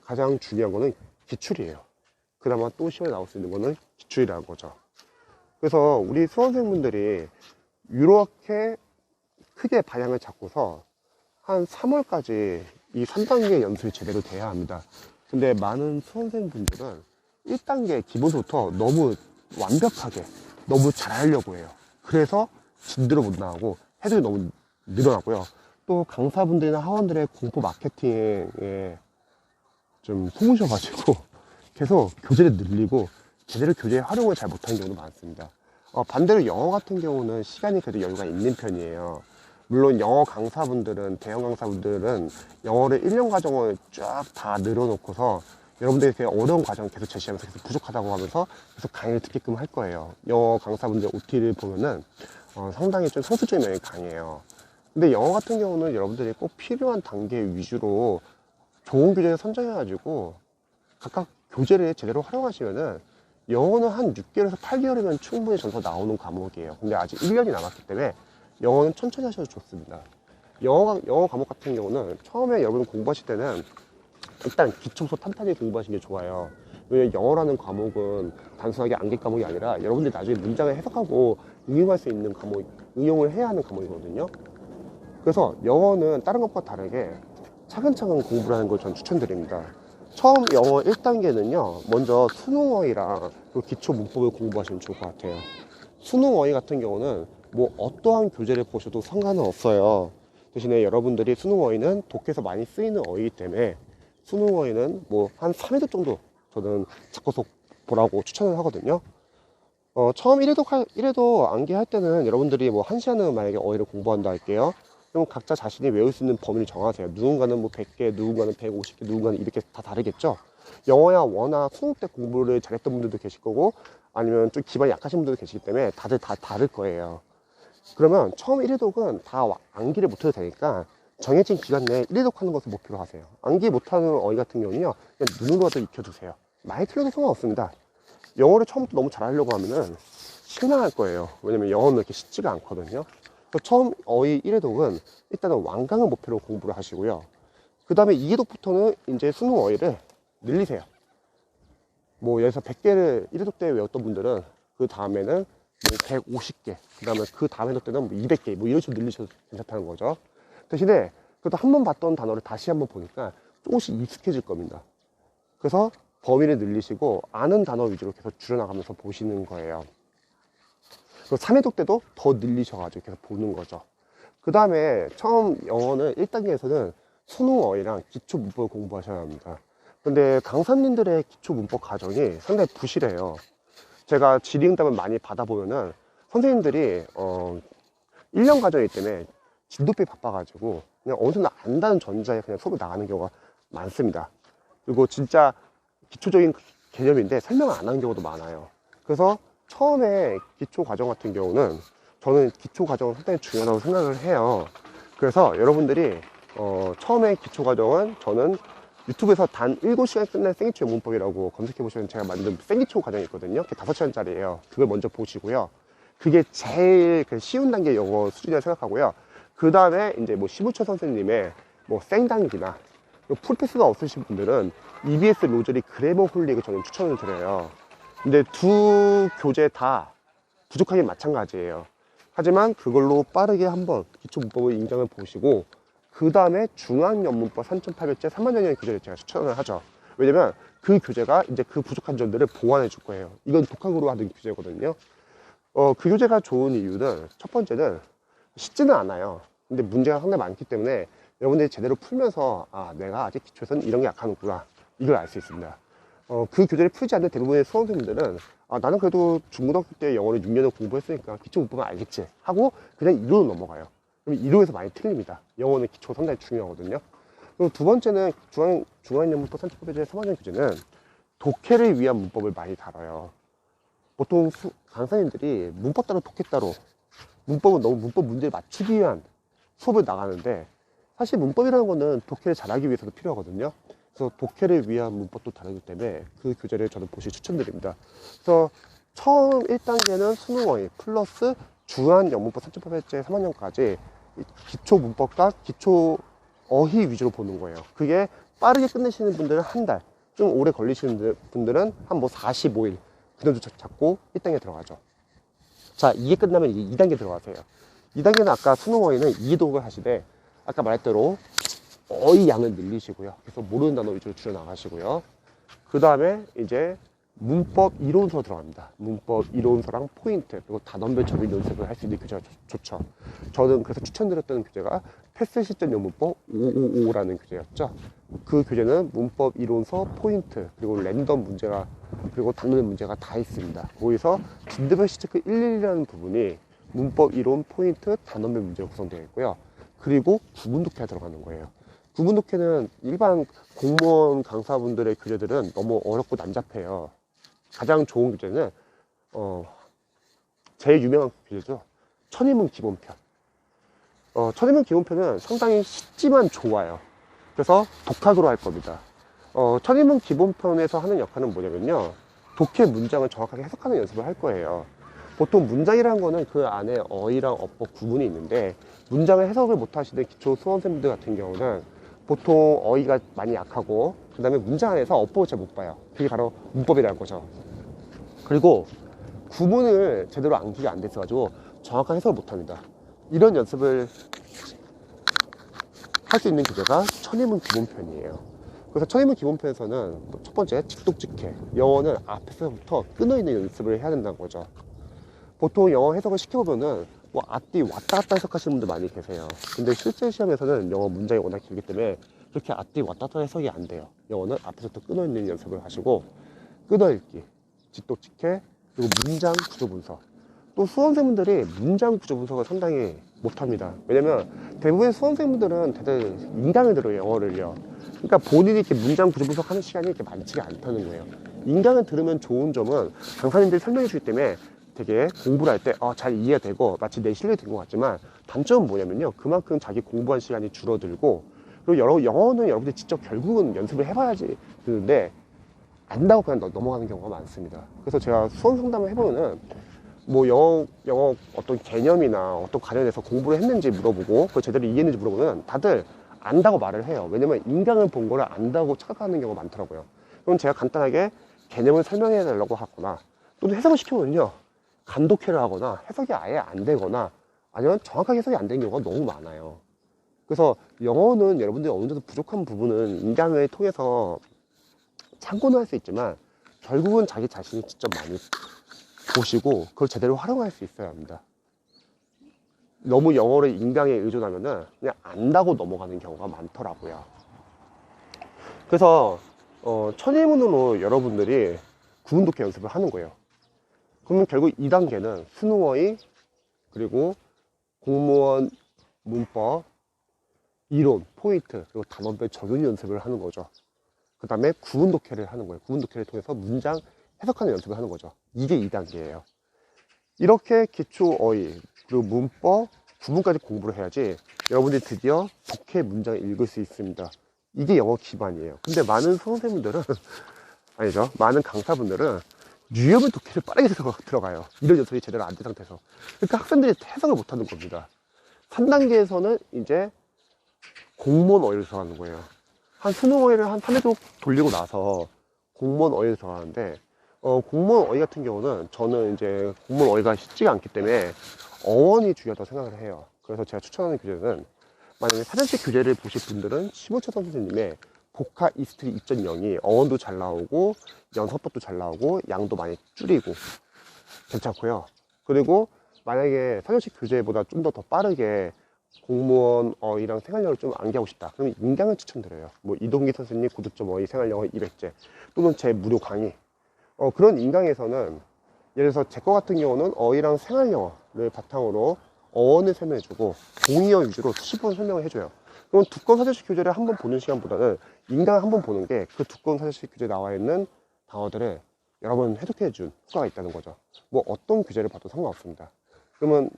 가장 중요한 거는 기출이에요. 그나마 또 시험에 나올 수 있는 거는 기출이라는 거죠. 그래서 우리 수험생분들이 이렇게 크게 방향을 잡고서 한 3월까지 이 3단계 연습이 제대로 돼야 합니다. 근데 많은 수험생분들은 1단계 기본서부터 너무 완벽하게 너무 잘하려고 해요. 그래서 진도를 못 나가고 해도 너무 늘어나고요. 또 강사분들이나 하원들의 공포 마케팅에 좀 속으셔가지고 계속 교재를 늘리고 제대로 교재의 활용을 잘 못하는 경우도 많습니다. 반대로 영어 같은 경우는 시간이 그래도 여유가 있는 편이에요. 물론 영어 강사분들은, 대형 강사분들은 영어를 1년 과정을 쫙 다 늘어놓고서 여러분들이 그 어려운 과정을 계속 제시하면서 계속 부족하다고 하면서 계속 강의를 듣게끔 할 거예요. 영어 강사분들 OT를 보면은 상당히 좀 상습적인 면이 강해요. 근데 영어 같은 경우는 여러분들이 꼭 필요한 단계 위주로 좋은 교재를 선정해가지고 각각 교재를 제대로 활용하시면은 영어는 한 6개월에서 8개월이면 충분히 점수가 나오는 과목이에요. 근데 아직 1년이 남았기 때문에 영어는 천천히 하셔도 좋습니다. 영어 과목 같은 경우는 처음에 여러분 공부하실 때는 일단 기초부터 탄탄히 공부하시는 게 좋아요. 왜냐면 영어라는 과목은 단순하게 암기 과목이 아니라 여러분들이 나중에 문장을 해석하고 응용할 수 있는 과목, 응용을 해야 하는 과목이거든요. 그래서 영어는 다른 것과 다르게 차근차근 공부를 하는 걸 전 추천드립니다. 처음 영어 1단계는요, 먼저 수능어휘랑 기초 문법을 공부하시면 좋을 것 같아요. 수능어휘 같은 경우는 뭐 어떠한 교재를 보셔도 상관은 없어요. 대신에 여러분들이 수능어휘는 독해에서 많이 쓰이는 어휘이기 때문에 수능어휘는 뭐 한 3회독 정도 저는 잡고서 보라고 추천을 하거든요. 처음 1회독 암기할 때는 여러분들이 뭐 1시간은 만약에 어휘를 공부한다 할게요. 그럼 각자 자신이 외울 수 있는 범위를 정하세요. 누군가는 뭐 100개, 누군가는 150개, 누군가는 200개 다 다르겠죠. 영어야 워낙 수능 때 공부를 잘했던 분들도 계실 거고, 아니면 좀 기반이 약하신 분들도 계시기 때문에 다들 다 다를 거예요. 그러면 처음 1회독은 다 암기를 못해도 되니까 정해진 기간 내에 1회독 하는 것을 목표로 하세요. 암기 못하는 어이 같은 경우는요, 그냥 눈으로라도 익혀두세요. 많이 틀려도 상관없습니다. 영어를 처음부터 너무 잘하려고 하면은 실망할 거예요. 왜냐면 영어는 이렇게 쉽지가 않거든요. 그래서 처음 어이 1회독은 일단은 완강을 목표로 공부를 하시고요. 그 다음에 2회독부터는 이제 수능 어휘를 늘리세요. 뭐 예를 들어서 100개를 1회독 때 외웠던 분들은 그 다음에는 뭐 150개, 그 다음에 그 다음 회독 때는 뭐 200개, 뭐 이런 식으로 늘리셔도 괜찮다는 거죠. 대신에 그래도 한 번 봤던 단어를 다시 한번 보니까 조금씩 익숙해질 겁니다. 그래서 범위를 늘리시고 아는 단어 위주로 계속 줄여나가면서 보시는 거예요. 그리고 3회독 때도 더 늘리셔가지고 계속 보는 거죠. 그 다음에 처음 영어는 1단계에서는 수능 어휘랑 기초 문법을 공부하셔야 합니다. 근데 강사님들의 기초 문법 과정이 상당히 부실해요. 제가 질의응답을 많이 받아보면은 선생님들이 1년 과정이기 때문에 진도비 바빠가지고 그냥 어느 정도 안다는 전자에 그냥 수업을 나가는 경우가 많습니다. 그리고 진짜 기초적인 개념인데 설명을 안 하는 경우도 많아요. 그래서 처음에 기초 과정 같은 경우는 저는 기초 과정은 상당히 중요하다고 생각을 해요. 그래서 여러분들이 처음에 기초 과정은 저는 유튜브에서 단 7시간 끝낸 생기초 영문법이라고 검색해 보시면 제가 만든 생기초 과정이 있거든요. 그게 5시간짜리예요. 그걸 먼저 보시고요. 그게 제일 쉬운 단계 영어 수준이라고 생각하고요. 그 다음에 이제 뭐 심우철 선생님의 뭐 생단기나 풀패스가 없으신 분들은 EBS 로저리 그래머 홀릭을 저는 추천을 드려요. 근데 두 교재 다 부족하긴 마찬가지예요. 하지만 그걸로 빠르게 한번 기초 문법의 인강을 보시고 그 다음에 중앙연문법 3,800제 3만년의 교재를 제가 추천을 하죠. 왜냐면 그 교재가 이제 그 부족한 점들을 보완해 줄 거예요. 이건 독학으로 하는 교재거든요. 그 교재가 좋은 이유는 첫 번째는 쉽지는 않아요. 근데 문제가 상당히 많기 때문에 여러분들이 제대로 풀면서 아 내가 아직 기초에서는 이런 게 약하구나 이걸 알 수 있습니다. 그 교재를 풀지 않는 대부분의 수험생들은 아, 나는 그래도 중고등학교 때 영어를 6년을 공부했으니까 기초 문법은 알겠지 하고 그냥 이론으로 넘어가요. 그럼 이론에서 많이 틀립니다. 영어는 기초가 상당히 중요하거든요. 그리고 두 번째는 중앙연문법 3,800제 3학년 교재는 독해를 위한 문법을 많이 다뤄요. 보통 강사님들이 문법 따로 독해 따로 문법은 너무 문법 문제를 맞추기 위한 수업을 나가는데 사실 문법이라는 거는 독해를 잘하기 위해서도 필요하거든요. 그래서 독해를 위한 문법도 다르기 때문에 그 교재를 저는 보시 추천드립니다. 그래서 처음 1단계는 수능어휘 플러스 중앙연문법 3,800제 3학년까지 기초 문법과 기초 어휘 위주로 보는 거예요. 그게 빠르게 끝내시는 분들은 한 달, 좀 오래 걸리시는 분들은 한 뭐 45일 그 정도 잡고 1단계 들어가죠. 자, 이게 끝나면 이제 2단계 들어가세요. 2단계는 아까 수능어휘는 2독을 하시되 아까 말했대로 어휘 양을 늘리시고요. 그래서 모르는 단어 위주로 줄여나가시고요. 그 다음에 이제 문법 이론서 들어갑니다. 문법 이론서랑 포인트 그리고 단원별 접일 연습을 할 수 있는 교재가 좋죠. 저는 그래서 추천드렸던 교재가 패스 시점 영문법 555라는 교재였죠. 그 교재는 문법 이론서 포인트 그리고 랜덤 문제가 그리고 단원별 문제가 다 있습니다. 거기서 진도별 시체크 111이라는 부분이 문법 이론 포인트 단원별 문제로 구성되어 있고요. 그리고 구문 독해가 들어가는 거예요. 구문 독해는 일반 공무원 강사분들의 교재들은 너무 어렵고 난잡해요. 가장 좋은 교재는 제일 유명한 교재죠. 천인문 기본편. 천인문 기본편은 상당히 쉽지만 좋아요. 그래서 독학으로 할 겁니다. 천인문 기본편에서 하는 역할은 뭐냐면요. 독해 문장을 정확하게 해석하는 연습을 할 거예요. 보통 문장이라는 거는 그 안에 어휘랑 어법 구문이 있는데 문장을 해석을 못 하시는 기초 수험생들 같은 경우는 보통 어휘가 많이 약하고 그 다음에 문장 안에서 어법을 잘 못 봐요. 그게 바로 문법이라는 거죠. 그리고 구문을 제대로 암기가 안 됐어가지고 정확한 해석을 못 합니다. 이런 연습을 할 수 있는 교재가 천인문 기본편이에요. 그래서 천인문 기본편에서는 첫 번째 직독직해, 영어는 앞에서부터 끊어있는 연습을 해야 된다는 거죠. 보통 영어 해석을 시켜보면은 뭐 앞뒤 왔다 갔다 해석하시는 분들 많이 계세요. 근데 실제 시험에서는 영어 문장이 워낙 길기 때문에 그렇게 앞뒤 왔다 갔다 해석이 안 돼요. 영어는 앞에서부터 끊어있는 연습을 하시고 끊어읽기, 직독직해, 그리고 문장 구조 분석. 또 수험생분들이 문장 구조 분석을 상당히 못합니다. 왜냐면 대부분의 수험생분들은 다들 인강을 들어요, 영어를요. 그러니까 본인이 이렇게 문장 구조 분석하는 시간이 이렇게 많지가 않다는 거예요. 인강을 들으면 좋은 점은 강사님들이 설명해 주기 때문에 되게 공부를 할 때 잘 이해가 되고 마치 내 실력이 된 것 같지만, 단점은 뭐냐면요, 그만큼 자기 공부한 시간이 줄어들고, 그리고 영어는 여러분들이 직접 결국은 연습을 해봐야지 되는데 안다고 그냥 넘어가는 경우가 많습니다. 그래서 제가 수험 상담을 해보면은 뭐 영어 어떤 개념이나 어떤 관련해서 공부를 했는지 물어보고 그걸 제대로 이해했는지 물어보면 다들 안다고 말을 해요. 왜냐면 인강을 본 거를 안다고 착각하는 경우가 많더라고요. 그럼 제가 간단하게 개념을 설명해 달라고 하거나 또는 해석을 시켜보면요, 간독해를 하거나 해석이 아예 안 되거나 아니면 정확하게 해석이 안 되는 경우가 너무 많아요. 그래서 영어는 여러분들이 어느 정도 부족한 부분은 인강을 통해서 참고는 할 수 있지만 결국은 자기 자신이 직접 많이 보시고 그걸 제대로 활용할 수 있어야 합니다. 너무 영어를 인강에 의존하면은 그냥 안다고 넘어가는 경우가 많더라고요. 그래서 천일문으로 여러분들이 구문독해 연습을 하는 거예요. 그러면 결국 2단계는 수능어휘, 그리고 공무원 문법, 이론, 포인트, 그리고 단원별 적용 연습을 하는 거죠. 그 다음에 구문독해를 하는 거예요. 구문독해를 통해서 문장 해석하는 연습을 하는 거죠. 이게 2단계예요. 이렇게 기초 어휘, 그리고 문법, 구문까지 공부를 해야지 여러분들이 드디어 독해 문장을 읽을 수 있습니다. 이게 영어 기반이에요. 근데 많은 수험생분들은 아니죠, 많은 강사분들은 유형을 독해를 빠르게 들어가요. 이런 연습이 제대로 안 된 상태에서. 그러니까 학생들이 해석을 못하는 겁니다. 3단계에서는 이제 공무원 어휘를 들어가는 거예요. 한 수능 어휘를 한 3회 정도 돌리고 나서 공무원 어휘를 들어가는데, 공무원 어휘 같은 경우는 저는 이제 공무원 어휘가 쉽지가 않기 때문에 어원이 중요하다고 생각을 해요. 그래서 제가 추천하는 교재는, 만약에 사전식 교재를 보실 분들은 심호철 선생님의 복화 이스트리 2.0이 어원도 잘 나오고 연서법도 잘 나오고 양도 많이 줄이고 괜찮고요. 그리고 만약에 사전식 교재보다 좀 더 빠르게 공무원 어휘랑 생활영어를 좀 암기하고 싶다, 그러면 인강을 추천드려요. 뭐 이동기 선생님 고득점 어휘 생활영어 200제 또는 제 무료 강의, 그런 인강에서는 예를 들어서 제 거 같은 경우는 어휘랑 생활영어를 바탕으로 어원을 설명해주고 동의어 위주로 10분 설명을 해줘요. 그럼 두꺼운 사전식 교재를 한번 보는 시간보다는 인강을 한번 보는 게 그 두꺼운 사전식 교재에 나와 있는 단어들을 여러 번 해독해준 효과가 있다는 거죠. 뭐 어떤 교재를 봐도 상관없습니다. 그러면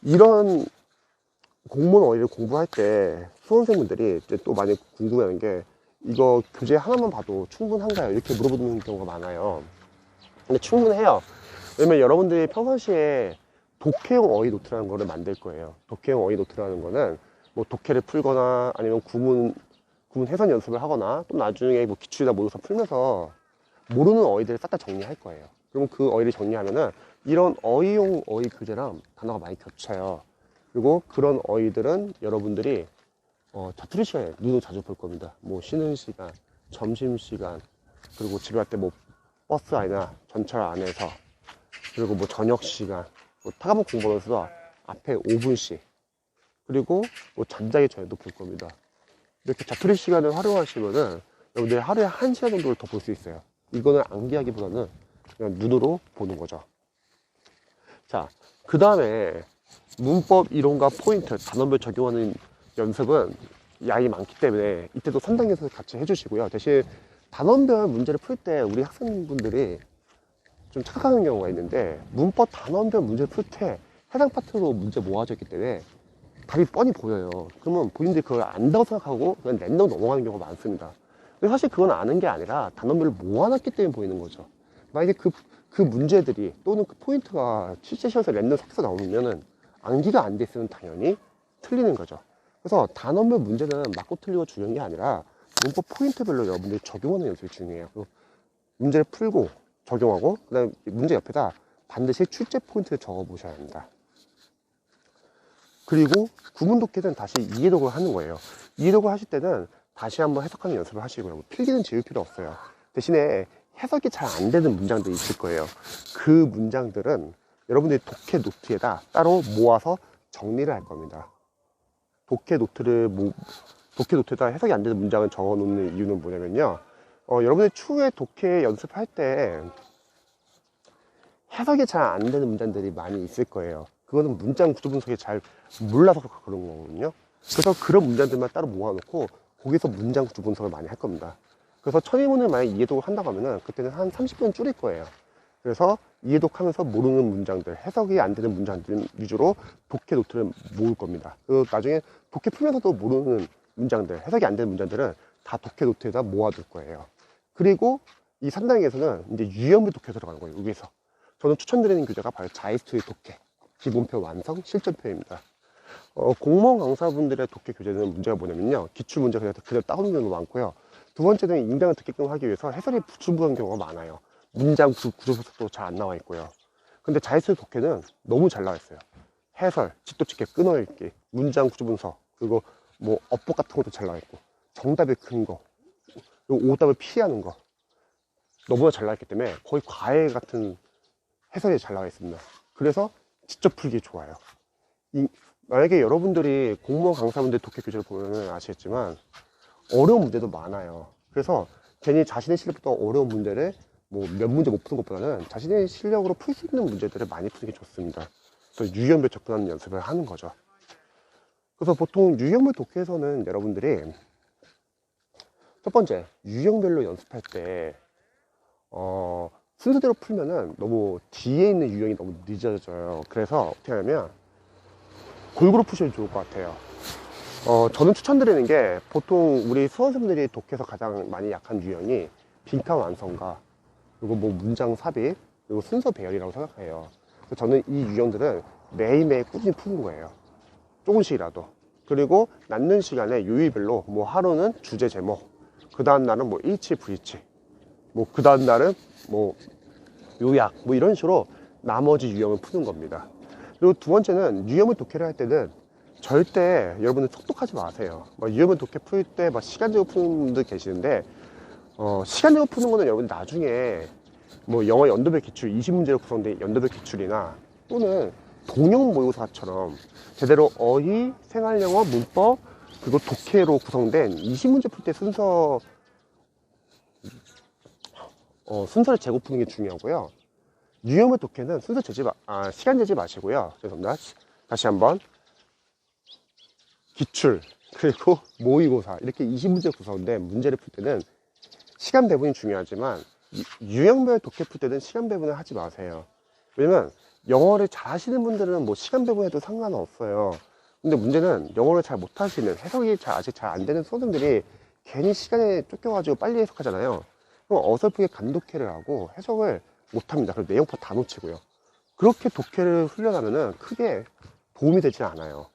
이런 공무원 어휘를 공부할 때 수험생분들이 이제 또 많이 궁금해하는 게, 이거 교재 하나만 봐도 충분한가요? 이렇게 물어보는 경우가 많아요. 근데 충분해요. 왜냐면 여러분들이 평상시에 독해용 어휘 노트라는 거를 만들 거예요. 독해용 어휘 노트라는 거는 뭐 독해를 풀거나 아니면 구문 해설 연습을 하거나 또 나중에 뭐 기출이나 모의고사 풀면서 모르는 어휘들을 싹 다 정리할 거예요. 그러면 그 어휘를 정리하면은 이런 어휘용 어휘 교재랑 단어가 많이 겹쳐요. 그리고 그런 어휘들은 여러분들이 자투리 시간에 눈으로 자주 볼 겁니다. 뭐 쉬는 시간, 점심시간, 그리고 집에 갈 때 뭐 버스 안이나 전철 안에서, 그리고 뭐 저녁 시간, 뭐 타가목 공부하면서도 앞에 5분씩, 그리고 뭐 잠자기 전에도 볼 겁니다. 이렇게 자투리 시간을 활용하시면은 여러분들 하루에 1시간 정도를 더 볼 수 있어요. 이거는 암기하기보다는 그냥 눈으로 보는 거죠. 자, 그 다음에 문법 이론과 포인트, 단원별 적용하는 연습은 양이 많기 때문에 이때도 3단계에서 같이 해주시고요. 대신 단원별 문제를 풀 때 우리 학생분들이 좀 착각하는 경우가 있는데, 문법 단원별 문제를 풀 때 해당 파트로 문제 모아져 있기 때문에 답이 뻔히 보여요. 그러면 본인들이 그걸 안다고 생각하고 그냥 랜덤 넘어가는 경우가 많습니다. 근데 사실 그건 아는 게 아니라 단원별을 모아놨기 때문에 보이는 거죠. 만약에 그 문제들이 또는 그 포인트가 실제 시험에서 랜덤 섞여서 나오면은 암기가 안 돼 있으면 당연히 틀리는 거죠. 그래서 단원별 문제는 맞고 틀리고 중요한 게 아니라 문법 포인트별로 여러분들이 적용하는 연습이 중요해요. 문제를 풀고 적용하고 그 다음에 문제 옆에다 반드시 출제 포인트를 적어 보셔야 합니다. 그리고 구문독해는 다시 이해독을 하는 거예요. 이해독을 하실 때는 다시 한번 해석하는 연습을 하시고요. 필기는 지울 필요 없어요. 대신에 해석이 잘 안 되는 문장들이 있을 거예요. 그 문장들은 여러분들이 독해 노트에다 따로 모아서 정리를 할 겁니다. 독해 노트에다 해석이 안 되는 문장을 적어 놓는 이유는 뭐냐면요, 여러분들이 추후에 독해 연습할 때 해석이 잘 안 되는 문장들이 많이 있을 거예요. 그거는 문장 구조 분석이 잘 몰라서 그런 거거든요. 그래서 그런 문장들만 따로 모아놓고 거기서 문장 구조 분석을 많이 할 겁니다. 그래서 천인문을 만약 이해독을 한다고 하면은 그때는 한 30분 줄일 거예요. 그래서 이해독하면서 모르는 문장들, 해석이 안 되는 문장들 위주로 독해 노트를 모을 겁니다. 그리고 나중에 독해 풀면서도 모르는 문장들, 해석이 안 되는 문장들은 다 독해 노트에다 모아둘 거예요. 그리고 이 3단계에서는 이제 유형별 독해 들어가는 거예요. 여기서 저는 추천드리는 교재가 바로 자이스토리 독해 기본표 완성 실전표입니다. 공무원 강사분들의 독해 교재는 문제가 뭐냐면요, 기출 문제 그대로 따오는 경우가 많고요. 두 번째는 인강을 듣게끔 하기 위해서 해설이 부수부한 경우가 많아요. 문장 구조 분석도 잘 안 나와 있고요. 근데 자이스토리 독해는 너무 잘 나와 있어요. 해설, 직도직계 끊어읽기, 문장 구조 분석, 그리고 뭐 어법 같은 것도 잘 나와 있고, 정답이 큰 거, 그리고 오답을 피하는 거 너무나 잘 나와 있기 때문에 거의 과외 같은 해설이 잘 나와 있습니다. 그래서 직접 풀기 좋아요. 만약에 여러분들이 공무원 강사분들 독해 교재를 보면 아시겠지만 어려운 문제도 많아요. 그래서 괜히 자신의 실력보다 어려운 문제를 뭐 몇 문제 못 푸는 것보다는 자신의 실력으로 풀 수 있는 문제들을 많이 푸는 게 좋습니다. 그래서 유형별 접근하는 연습을 하는 거죠. 그래서 보통 유형별 독해에서는 여러분들이 첫 번째, 유형별로 연습할 때 순서대로 풀면은 너무 뒤에 있는 유형이 너무 늦어져요. 그래서 어떻게 하냐면 골고루 푸시면 좋을 것 같아요. 저는 추천드리는 게, 보통 우리 수험생들이 독해에서 가장 많이 약한 유형이 빈칸 완성과 그리고 뭐 문장 삽입 그리고 순서 배열이라고 생각해요. 그래서 저는 이 유형들은 매일매일 꾸준히 푸는 거예요. 조금씩이라도. 그리고 남는 시간에 요일별로 뭐 하루는 주제 제목, 그 다음 날은 뭐 일치 불일치, 뭐 그 다음 날은 뭐 요약, 뭐 이런 식으로 나머지 유형을 푸는 겁니다. 그리고 두 번째는 유형을 독해를 할 때는 절대 여러분들 속독하지 마세요. 유형을 독해 풀 때 시간 제고 푸는 분들 계시는데, 시간 제고 푸는 거는 여러분 나중에 뭐 영어 연도별 기출 20문제로 구성된 연도별 기출이나 또는 동영 모의고사처럼 제대로 어휘, 생활영어, 문법 그리고 독해로 구성된 20문제 풀 때 순서를 재고 푸는 게 중요하고요. 유형별 독해는 순서 시간 재지 마시고요. 죄송합니다. 다시 한번. 기출, 그리고 모의고사, 이렇게 20문제 구성된 문제를 풀 때는 시간 배분이 중요하지만 유형별 독해 풀 때는 시간 배분을 하지 마세요. 왜냐면 영어를 잘 하시는 분들은 뭐 시간 배분해도 상관은 없어요. 근데 문제는 영어를 잘 못하시는, 해석이 아직 잘 안 되는 수험생들이 괜히 시간에 쫓겨가지고 빨리 해석하잖아요. 그럼 어설프게 감독해를 하고 해석을 못합니다. 그리고 내용파 다 놓치고요. 그렇게 독해를 훈련하면은 크게 도움이 되지 않아요.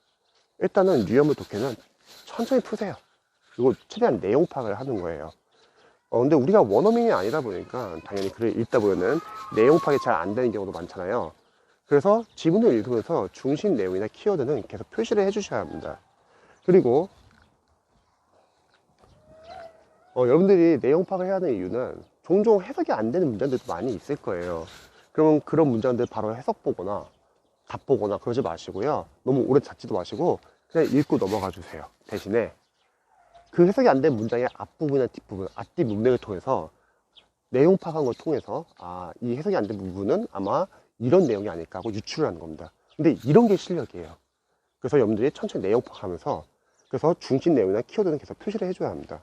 일단은 유형별 독해는 천천히 푸세요. 그리고 최대한 내용 파악을 하는 거예요. 근데 우리가 원어민이 아니다 보니까 당연히 글을 읽다 보면은 내용 파악이 잘 안 되는 경우도 많잖아요. 그래서 지문을 읽으면서 중심 내용이나 키워드는 계속 표시를 해주셔야 합니다. 그리고 여러분들이 내용 파악을 해야 하는 이유는 종종 해석이 안 되는 문장들도 많이 있을 거예요. 그러면 그런 문장들 바로 해석 보거나 답 보거나 그러지 마시고요. 너무 오래 찾지도 마시고 그냥 읽고 넘어가 주세요. 대신에 그 해석이 안 된 문장의 앞부분이나 뒷부분, 앞뒤 문맥을 통해서 내용 파악한 걸 통해서 이 해석이 안 된 부분은 아마 이런 내용이 아닐까 하고 유추를 하는 겁니다. 근데 이런 게 실력이에요. 그래서 여러분들이 천천히 내용 파악하면서 그래서 중심 내용이나 키워드는 계속 표시를 해줘야 합니다.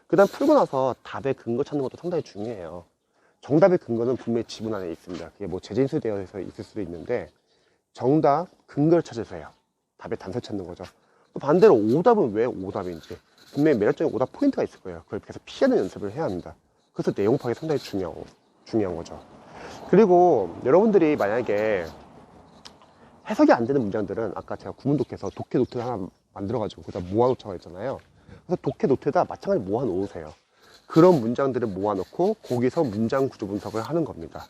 그 다음 풀고 나서 답의 근거 찾는 것도 상당히 중요해요. 정답의 근거는 분명히 지문 안에 있습니다. 그게 뭐 재진수되어 있을 수도 있는데 정답 근거를 찾으세요. 답의 단서 찾는 거죠. 또 반대로 오답은 왜 오답인지 분명히 매력적인 오답 포인트가 있을 거예요. 그걸 계속 피하는 연습을 해야 합니다. 그래서 내용 파악이 상당히 중요한 거죠. 그리고 여러분들이 만약에 해석이 안 되는 문장들은 아까 제가 구문독해서 독해 노트 하나 만들어가지고 거기다 모아놓자고 했잖아요. 그래서 독해 노트에다 마찬가지로 모아놓으세요. 그런 문장들을 모아놓고 거기서 문장 구조 분석을 하는 겁니다.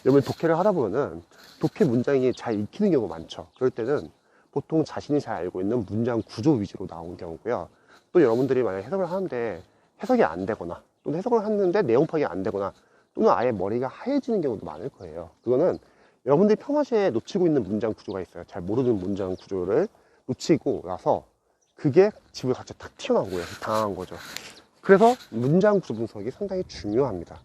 여러분 독해를 하다 보면은 독해 문장이 잘 익히는 경우가 많죠. 그럴 때는 보통 자신이 잘 알고 있는 문장 구조 위주로 나온 경우고요. 또 여러분들이 만약에 해석을 하는데 해석이 안 되거나 또는 해석을 하는데 내용 파악이 안 되거나 또는 아예 머리가 하얘지는 경우도 많을 거예요. 그거는 여러분들이 평상시에 놓치고 있는 문장 구조가 있어요. 잘 모르는 문장 구조를 놓치고 나서 그게 집을 각자 탁 튀어나온 거예요. 당한 거죠. 그래서 문장 구조 분석이 상당히 중요합니다.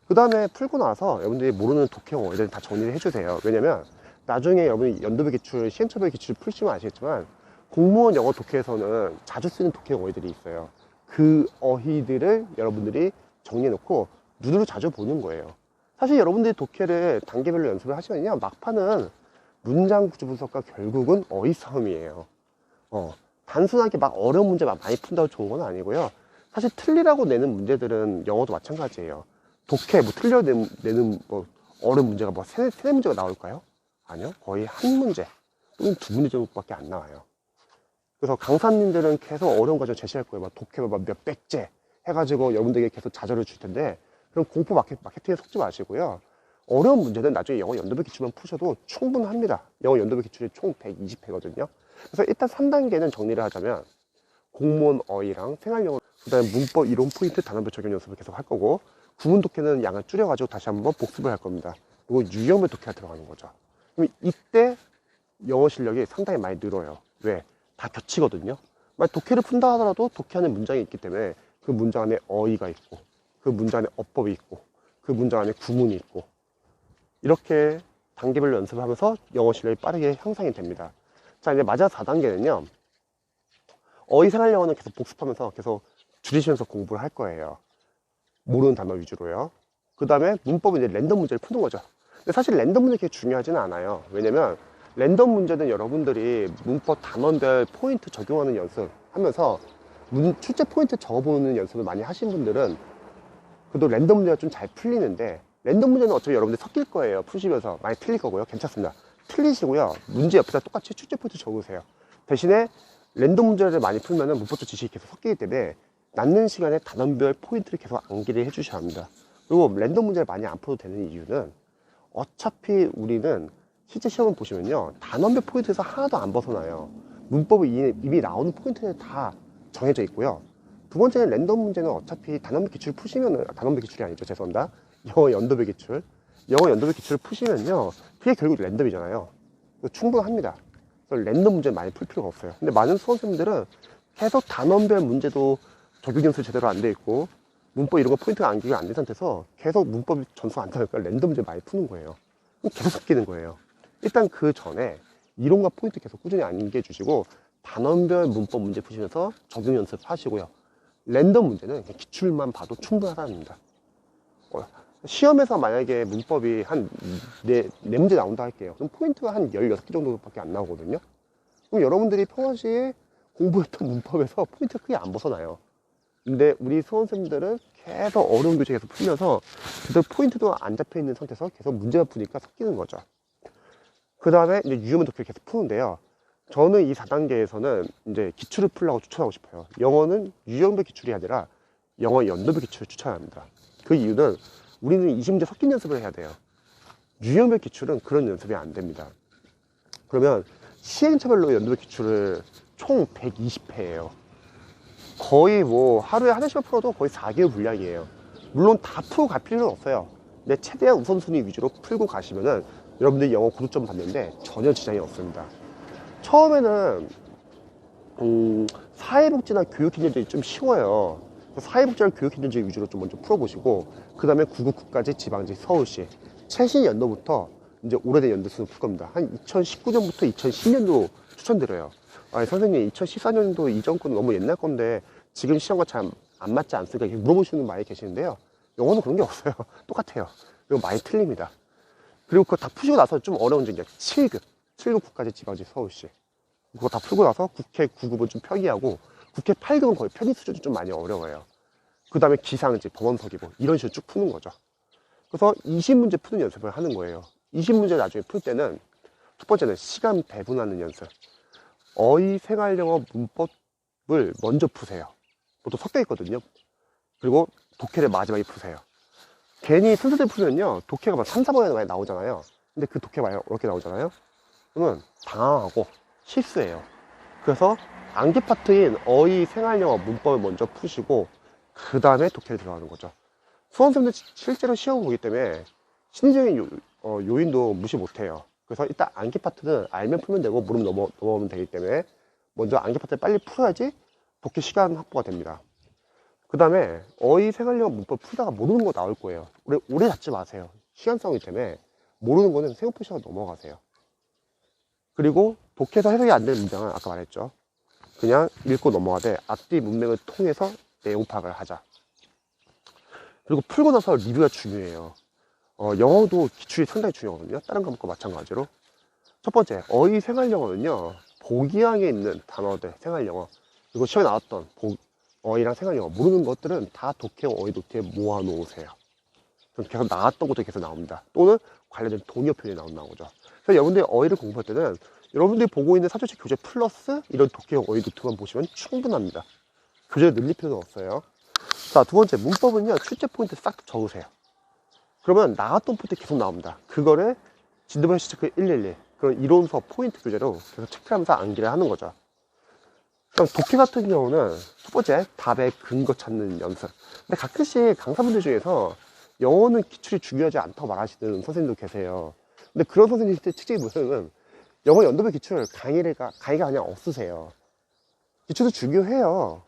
그 다음에 풀고 나서 여러분들이 모르는 독해용 어휘들 다 정리를 해주세요. 왜냐면 나중에 여러분이 연도별 기출, 시행착오별 기출 풀시면 아시겠지만 공무원 영어 독해에서는 자주 쓰는 독해 어휘들이 있어요. 그 어휘들을 여러분들이 정리해놓고 눈으로 자주 보는 거예요. 사실 여러분들이 독해를 단계별로 연습을 하시면요, 막판은 문장 구조 분석과 결국은 어휘 싸움이에요. 단순하게 막 어려운 문제 막 많이 푼다고 좋은 건 아니고요. 사실 틀리라고 내는 문제들은 영어도 마찬가지예요. 독해 뭐 틀려 내는 뭐 어려운 문제가 뭐 세네 문제가 나올까요? 아니요, 거의 한 문제 또는 두 문제 정도밖에 안 나와요. 그래서 강사님들은 계속 어려운 과정 제시할 거예요. 막 독해 막 몇 백제 해가지고 여러분들에게 계속 자료를 줄 텐데, 그럼 공포 마케팅에 속지 마시고요. 어려운 문제는 나중에 영어 연도별 기출만 푸셔도 충분합니다. 영어 연도별 기출이 총 120회거든요. 그래서 일단 3단계는 정리를 하자면 공무원 어휘랑 생활영어, 그 다음에 문법 이론 포인트 단어별 적용 연습을 계속 할 거고, 구문 독해는 양을 줄여가지고 다시 한번 복습을 할 겁니다. 그리고 유형별 독해가 들어가는 거죠. 그럼 이때 영어 실력이 상당히 많이 늘어요. 왜? 다 겹치거든요. 만약 독해를 푼다 하더라도 독해하는 문장이 있기 때문에 그 문장 안에 어휘가 있고, 그 문장 안에 어법이 있고, 그 문장 안에 구문이 있고, 이렇게 단계별로 연습을 하면서 영어 실력이 빠르게 향상이 됩니다. 자, 이제 마지막 4단계는요. 어휘 생활 영어는 계속 복습하면서 계속 줄이시면서 공부를 할 거예요. 모르는 단어 위주로요. 그 다음에 문법은 이제 랜덤 문제를 푸는 거죠. 근데 사실 랜덤 문제 그렇게 중요하지는 않아요. 왜냐면 랜덤 문제는 여러분들이 문법 단원별 포인트 적용하는 연습 하면서 출제 포인트 적어보는 연습을 많이 하신 분들은 그래도 랜덤 문제가 좀 잘 풀리는데, 랜덤 문제는 어차피 여러분들 섞일 거예요. 푸시면서 많이 틀릴 거고요. 괜찮습니다. 틀리시고요. 문제 옆에다 똑같이 출제 포인트 적으세요. 대신에 랜덤 문제를 많이 풀면은 문법적 지식이 계속 섞이기 때문에 낳는 시간에 단원별 포인트를 계속 암기를 해 주셔야 합니다. 그리고 랜덤 문제를 많이 안 풀어도 되는 이유는 어차피 우리는 실제 시험을 보시면요, 단원별 포인트에서 하나도 안 벗어나요. 문법이 이미 나오는 포인트는 다 정해져 있고요. 두 번째는 랜덤 문제는 어차피 단원별 기출 푸시면은, 단원별 기출이 아니죠, 죄송합니다. 영어 연도별 기출. 영어 연도별 기출을 푸시면요, 그게 결국 랜덤이잖아요. 충분합니다. 그래서 랜덤 문제는 많이 풀 필요가 없어요. 근데 많은 수험생들은 계속 단원별 문제도 적용 연습 제대로 안 돼 있고, 문법 이런 거 포인트가 암기가 안 된 상태에서 계속 문법 전수 안 나니까 랜덤 문제 많이 푸는 거예요. 계속 섞이는 거예요. 일단 그 전에 이론과 포인트 계속 꾸준히 암기해 주시고, 단원별 문법 문제 푸시면서 적용 연습 하시고요. 랜덤 문제는 그냥 기출만 봐도 충분하답니다. 시험에서 만약에 문법이 한 네 문제 나온다 할게요. 그럼 포인트가 한 16개 정도밖에 안 나오거든요. 그럼 여러분들이 평상시에 공부했던 문법에서 포인트가 크게 안 벗어나요. 근데 우리 수험생들은 계속 어려운 교재 계속 풀면서 그래도 포인트도 안 잡혀 있는 상태에서 계속 문제만 푸니까 섞이는 거죠. 그 다음에 이제 유형별 독해를 계속 푸는데요. 저는 이 4단계에서는 이제 기출을 풀라고 추천하고 싶어요. 영어는 유형별 기출이 아니라 영어 연도별 기출을 추천합니다. 그 이유는 우리는 20문제 섞인 연습을 해야 돼요. 유형별 기출은 그런 연습이 안 됩니다. 그러면 시행처별로 연도별 기출을 총 120회예요. 거의 뭐 하루에 한 회씩만 풀어도 거의 4개월 분량이에요. 물론 다 풀고 갈 필요는 없어요. 근데 최대한 우선순위 위주로 풀고 가시면은 여러분들이 영어 고득점 받는데 전혀 지장이 없습니다. 처음에는 사회복지나 교육행정지이 좀 쉬워요. 사회복지랑 교육행정지 위주로 좀 먼저 풀어보시고, 그 다음에 구급국가제, 지방제, 서울시 최신 연도부터 이제 오래된 연도 수는 풀 겁니다. 한 2019년부터 2010년도 추천드려요. 아니, 선생님 2014년도 이전 거는 너무 옛날 건데 지금 시험과 잘 안 맞지 않습니까? 이렇게 물어보시는 분이 많이 계시는데요. 영어는 그런 게 없어요. 똑같아요. 그리고 많이 틀립니다. 그리고 그거 다 푸시고 나서 좀 어려운 점이 7급 국가제, 지방제, 서울시 그거 다 풀고 나서 국회 9급은 좀 표기하고 국회 8급은 거의 표기 수준이 좀 많이 어려워요. 그 다음에 기상지, 법원서기부 이런 식으로 쭉 푸는 거죠. 그래서 20문제 푸는 연습을 하는 거예요. 20문제 나중에 풀 때는 첫 번째는 시간 배분하는 연습. 어휘, 생활영어, 문법을 먼저 푸세요. 보통 섞여 있거든요. 그리고 독해를 마지막에 푸세요. 괜히 순서대로 풀면요, 독해가 막 3, 4번에 많이 나오잖아요. 근데 그 독해가 많이 어렵게 나오잖아요. 그러면 당황하고 실수해요. 그래서 암기 파트인 어휘, 생활영어, 문법을 먼저 푸시고 그 다음에 독해를 들어가는 거죠. 수험생들 실제로 시험을 보기 때문에 심리적인 요인도 무시 못해요. 그래서 일단 암기 파트는 알면 풀면 되고 모르면 넘어오면 되기 때문에 먼저 암기 파트를 빨리 풀어야지 독해 시간 확보가 됩니다. 그 다음에 어휘, 생활영어, 문법 풀다가 모르는 거 나올 거예요. 오래 잡지 마세요. 시간성이기 때문에 모르는 거는 생각 푸시하고 넘어가세요. 그리고 독해에서 해석이 안 되는 문장은 아까 말했죠. 그냥 읽고 넘어가되 앞뒤 문맥을 통해서 내용 파악을 하자. 그리고 풀고 나서 리뷰가 중요해요. 영어도 기출이 상당히 중요하거든요. 다른 과목과 마찬가지로. 첫 번째, 어휘 생활영어는요, 보기항에 있는 단어들, 생활영어, 그리고 시험에 나왔던 어휘랑 생활영어 모르는 것들은 다 독해용 어휘 노트에 모아놓으세요. 그럼 계속 나왔던 것도 계속 나옵니다. 또는 관련된 동요 표현이 나온다는 거죠. 그래서 여러분들이 어휘를 공부할 때는 여러분들이 보고 있는 사조책 교재 플러스 이런 독해용 어휘 노트만 보시면 충분합니다. 교재를 늘릴 필요는 없어요. 자, 두 번째, 문법은요, 출제 포인트 싹 적으세요. 그러면 나왔던 포인트 계속 나옵니다. 그거를 진도변 시체크 111 그런 이론서 포인트 교재로 계속 체크하면서 암기를 하는 거죠. 그럼 독해 같은 경우는 첫 번째, 답의 근거 찾는 연습. 근데 가끔씩 강사분들 중에서 영어는 기출이 중요하지 않다고 말하시는 선생님도 계세요. 근데 그런 선생님들 특징이 뭐냐면 영어 연도별 기출 강의가 그냥 없으세요. 기출도 중요해요.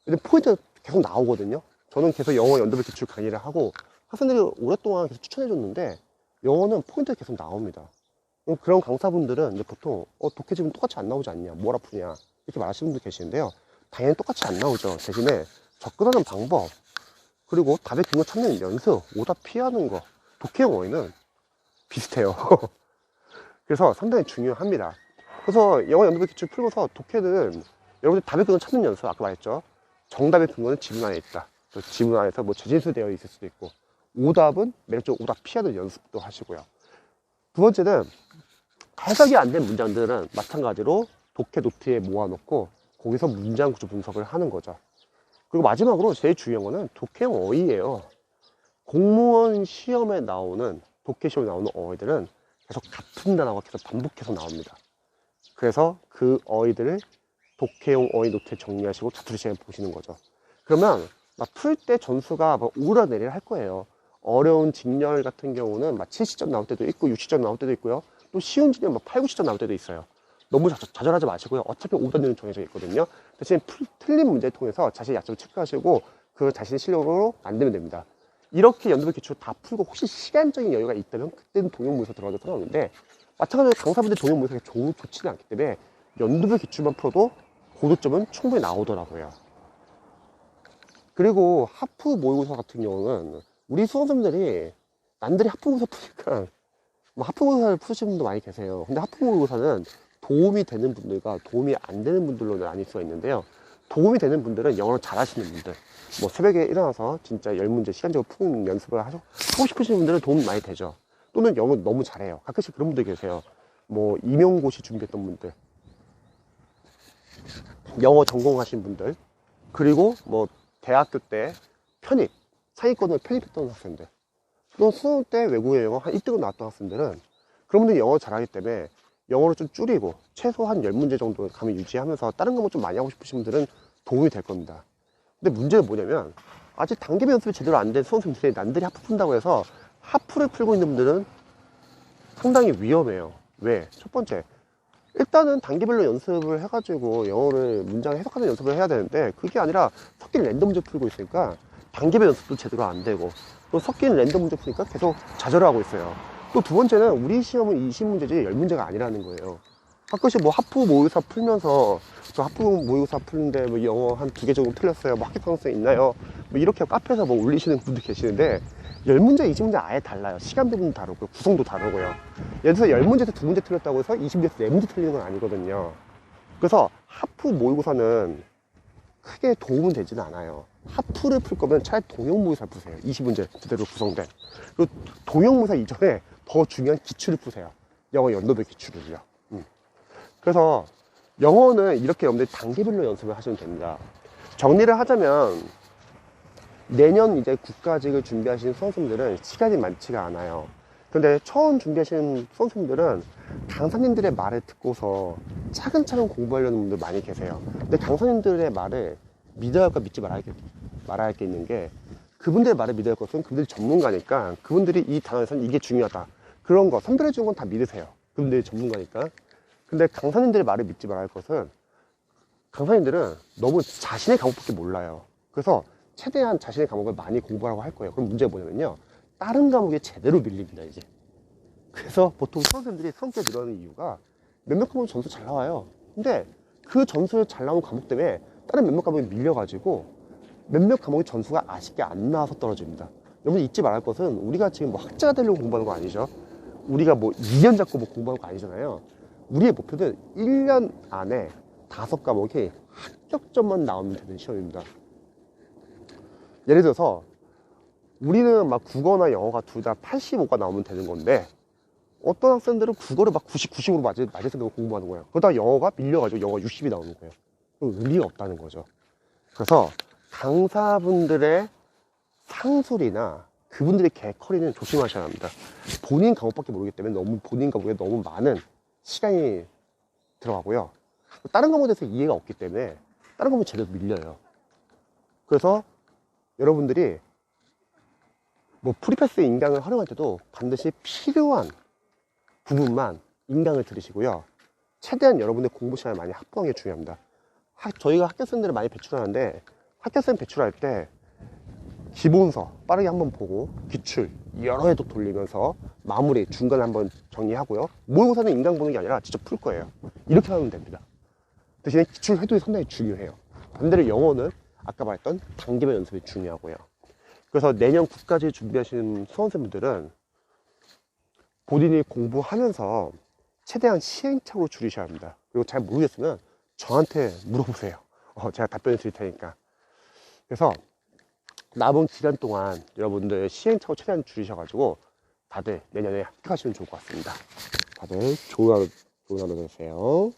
근데 포인트 계속 나오거든요. 저는 계속 영어 연도별 기출 강의를 하고 학생들이 오랫동안 계속 추천해줬는데 영어는 포인트가 계속 나옵니다. 그런 강사분들은 보통 독해 지금 똑같이 안 나오지 않냐, 뭘 아프냐 이렇게 말하시는 분들 계시는데요. 당연히 똑같이 안 나오죠. 대신에 접근하는 방법, 그리고 답의 근거 찾는 연습, 오답 피하는 거, 독해용 어휘는 비슷해요. 그래서 상당히 중요합니다. 그래서 영어 연도별 기출 풀고서 독해는 여러분들 답의 근거 찾는 연습, 아까 말했죠. 정답의 근거는 지문 안에 있다. 지문 안에서 뭐 재진수되어 있을 수도 있고, 오답은 매력적으로 오답 피하는 연습도 하시고요. 두 번째는 해석이 안 된 문장들은 마찬가지로 독해 노트에 모아놓고 거기서 문장 구조 분석을 하는 거죠. 그리고 마지막으로 제일 중요한 거는 독해용 어휘예요. 공무원 시험에 나오는, 독해 시험에 나오는 어휘들은 계속 같은 단어가 계속 반복해서 나옵니다. 그래서 그 어휘들을 독해용 어휘 노트에 정리하시고 자투리 시간에 보시는 거죠. 그러면 막 풀 때 점수가 막 오르내리라 할 거예요. 어려운 직렬 같은 경우는 막 70점 나올 때도 있고 60점 나올 때도 있고요. 또 쉬운 직렬 막 8, 90점 나올 때도 있어요. 너무 좌절하지 마시고요. 어차피 오답률은 정해져 있거든요. 대신 틀린 문제를 통해서 자신의 약점을 체크하시고 그걸 자신의 실력으로 만들면 됩니다. 이렇게 연도별 기출 다 풀고 혹시 시간적인 여유가 있다면 그때는 동영모의고사 들어가도 상관없는데, 마찬가지로 강사분들 동영모의고사가 좋지는 않기 때문에 연도별 기출만 풀어도 고득점은 충분히 나오더라고요. 그리고 하프 모의고사 같은 경우는 우리 수험생들이 남들이 하프 모의고사 푸니까 하프 모의고사를 푸시는 분도 많이 계세요. 근데 하프 모의고사는 도움이 되는 분들과 도움이 안 되는 분들로 나뉠 수가 있는데요. 도움이 되는 분들은 영어를 잘하시는 분들, 뭐 새벽에 일어나서 진짜 10문제 시간적으로 푸는 연습을 하고 싶으신 분들은 도움이 많이 되죠. 또는 영어 너무 잘해요. 가끔씩 그런 분들 계세요. 뭐 임용고시 준비했던 분들, 영어 전공하신 분들, 그리고 뭐 대학교 때 편입, 상위권을 편입했던 학생들, 또 수능 때 외국어 영어 한 1등급 나왔던 학생들은 그런 분들이 영어 잘하기 때문에 영어를 좀 줄이고 최소한 10문제 정도 감을 유지하면서 다른 과목 좀 많이 하고 싶으신 분들은 도움이 될 겁니다. 근데 문제는 뭐냐면 아직 단계별 연습이 제대로 안 된 수험생들이 남들이 하프 푼다고 해서 하프를 풀고 있는 분들은 상당히 위험해요. 왜? 첫 번째, 일단은 단계별로 연습을 해가지고 영어를 문장 해석하는 연습을 해야 되는데 그게 아니라 섞인 랜덤 문제 풀고 있으니까 단계별 연습도 제대로 안 되고 또 섞인 랜덤 문제 푸니까 계속 좌절하고 있어요. 또 두 번째는 우리 시험은 20문제지 10문제가 아니라는 거예요. 가끔씩 뭐 하프 모의고사 풀면서 저 하프 모의고사 풀는데 뭐 영어 한 2개 정도 틀렸어요. 뭐 합격 가능성 있나요? 뭐 이렇게 카페에서 뭐 올리시는 분들 계시는데 10문제, 20문제 아예 달라요. 시간 배분도 다르고 구성도 다르고요. 예를 들어서 10문제에서 2문제 틀렸다고 해서 20문제에서 4문제 틀리는 건 아니거든요. 그래서 하프 모의고사는 크게 도움은 되지는 않아요. 하프를 풀 거면 차라리 동영모의고사 푸세요. 20문제 그대로 구성된. 그리고 동영모의고사 이전에 더 중요한 기출을 푸세요. 영어 연도별 기출을요. 그래서 영어는 이렇게 여러분들이 단계별로 연습을 하시면 됩니다. 정리를 하자면 내년 이제 국가직을 준비하시는 수험생들은 시간이 많지가 않아요. 근데 처음 준비하시는 수험생들은 강사님들의 말을 듣고서 차근차근 공부하려는 분들 많이 계세요. 근데 강사님들의 말을 믿어야 할까 믿지 말아야 할 게 있는 게, 그분들의 말을 믿어야 할 것은 그분들이 전문가니까 그분들이 이 단어에서는 이게 중요하다, 그런 거 선별해 주는 건 다 믿으세요. 그분들이 전문가니까. 근데 강사님들의 말을 믿지 말아야 할 것은, 강사님들은 너무 자신의 과목밖에 몰라요. 그래서 최대한 자신의 과목을 많이 공부하라고 할 거예요. 그럼 문제가 뭐냐면요, 다른 과목에 제대로 밀립니다 이제. 그래서 보통 수험생들이 성격이 늘어나는 이유가 몇몇 과목은 점수 잘 나와요. 근데 그 점수를 잘 나온 과목 때문에 다른 몇몇 과목이 밀려가지고 몇몇 과목의 점수가 아쉽게 안 나와서 떨어집니다. 여러분 잊지 말할 것은 우리가 지금 뭐 학자가 되려고 공부하는 거 아니죠. 우리가 뭐 2년 잡고 뭐 공부하는 거 아니잖아요. 우리의 목표는 1년 안에 5과목이 합격점만 나오면 되는 시험입니다. 예를 들어서 우리는 막 국어나 영어가 둘 다 85가 나오면 되는 건데 어떤 학생들은 국어를 막 90, 90으로 맞을 생각으로 공부하는 거예요. 그러다가 영어가 밀려가지고 영어 60이 나오는 거예요. 그럼 의미가 없다는 거죠. 그래서 강사분들의 상술이나 그분들의 개커리는 조심하셔야 합니다. 본인 과목밖에 모르기 때문에 너무 본인 과목에 너무 많은 시간이 들어가고요. 다른 과목에 대해서 이해가 없기 때문에 다른 과목이 제대로 밀려요. 그래서 여러분들이 뭐 프리패스 인강을 활용할 때도 반드시 필요한 부분만 인강을 들으시고요. 최대한 여러분의 공부 시간을 많이 확보하는 게 중요합니다. 저희가 학교생들을 많이 배출하는데 학교생 배출할 때 기본서 빠르게 한번 보고 기출 여러 회도 돌리면서 마무리 중간에 한번 정리하고요. 모의고사는 인강 보는 게 아니라 직접 풀 거예요. 이렇게 하면 됩니다. 대신에 기출 회도가 상당히 중요해요. 반대로 영어는 아까 말했던 단계별 연습이 중요하고요. 그래서 내년 국가제 준비하시는 수험생분들은 본인이 공부하면서 최대한 시행착오를 줄이셔야 합니다. 그리고 잘 모르겠으면 저한테 물어보세요. 제가 답변을 드릴 테니까. 그래서 남은 기간 동안 여러분들 시행착오 최대한 줄이셔가지고 다들 내년에 합격하시면 좋을 것 같습니다. 다들 좋은 하루 되세요.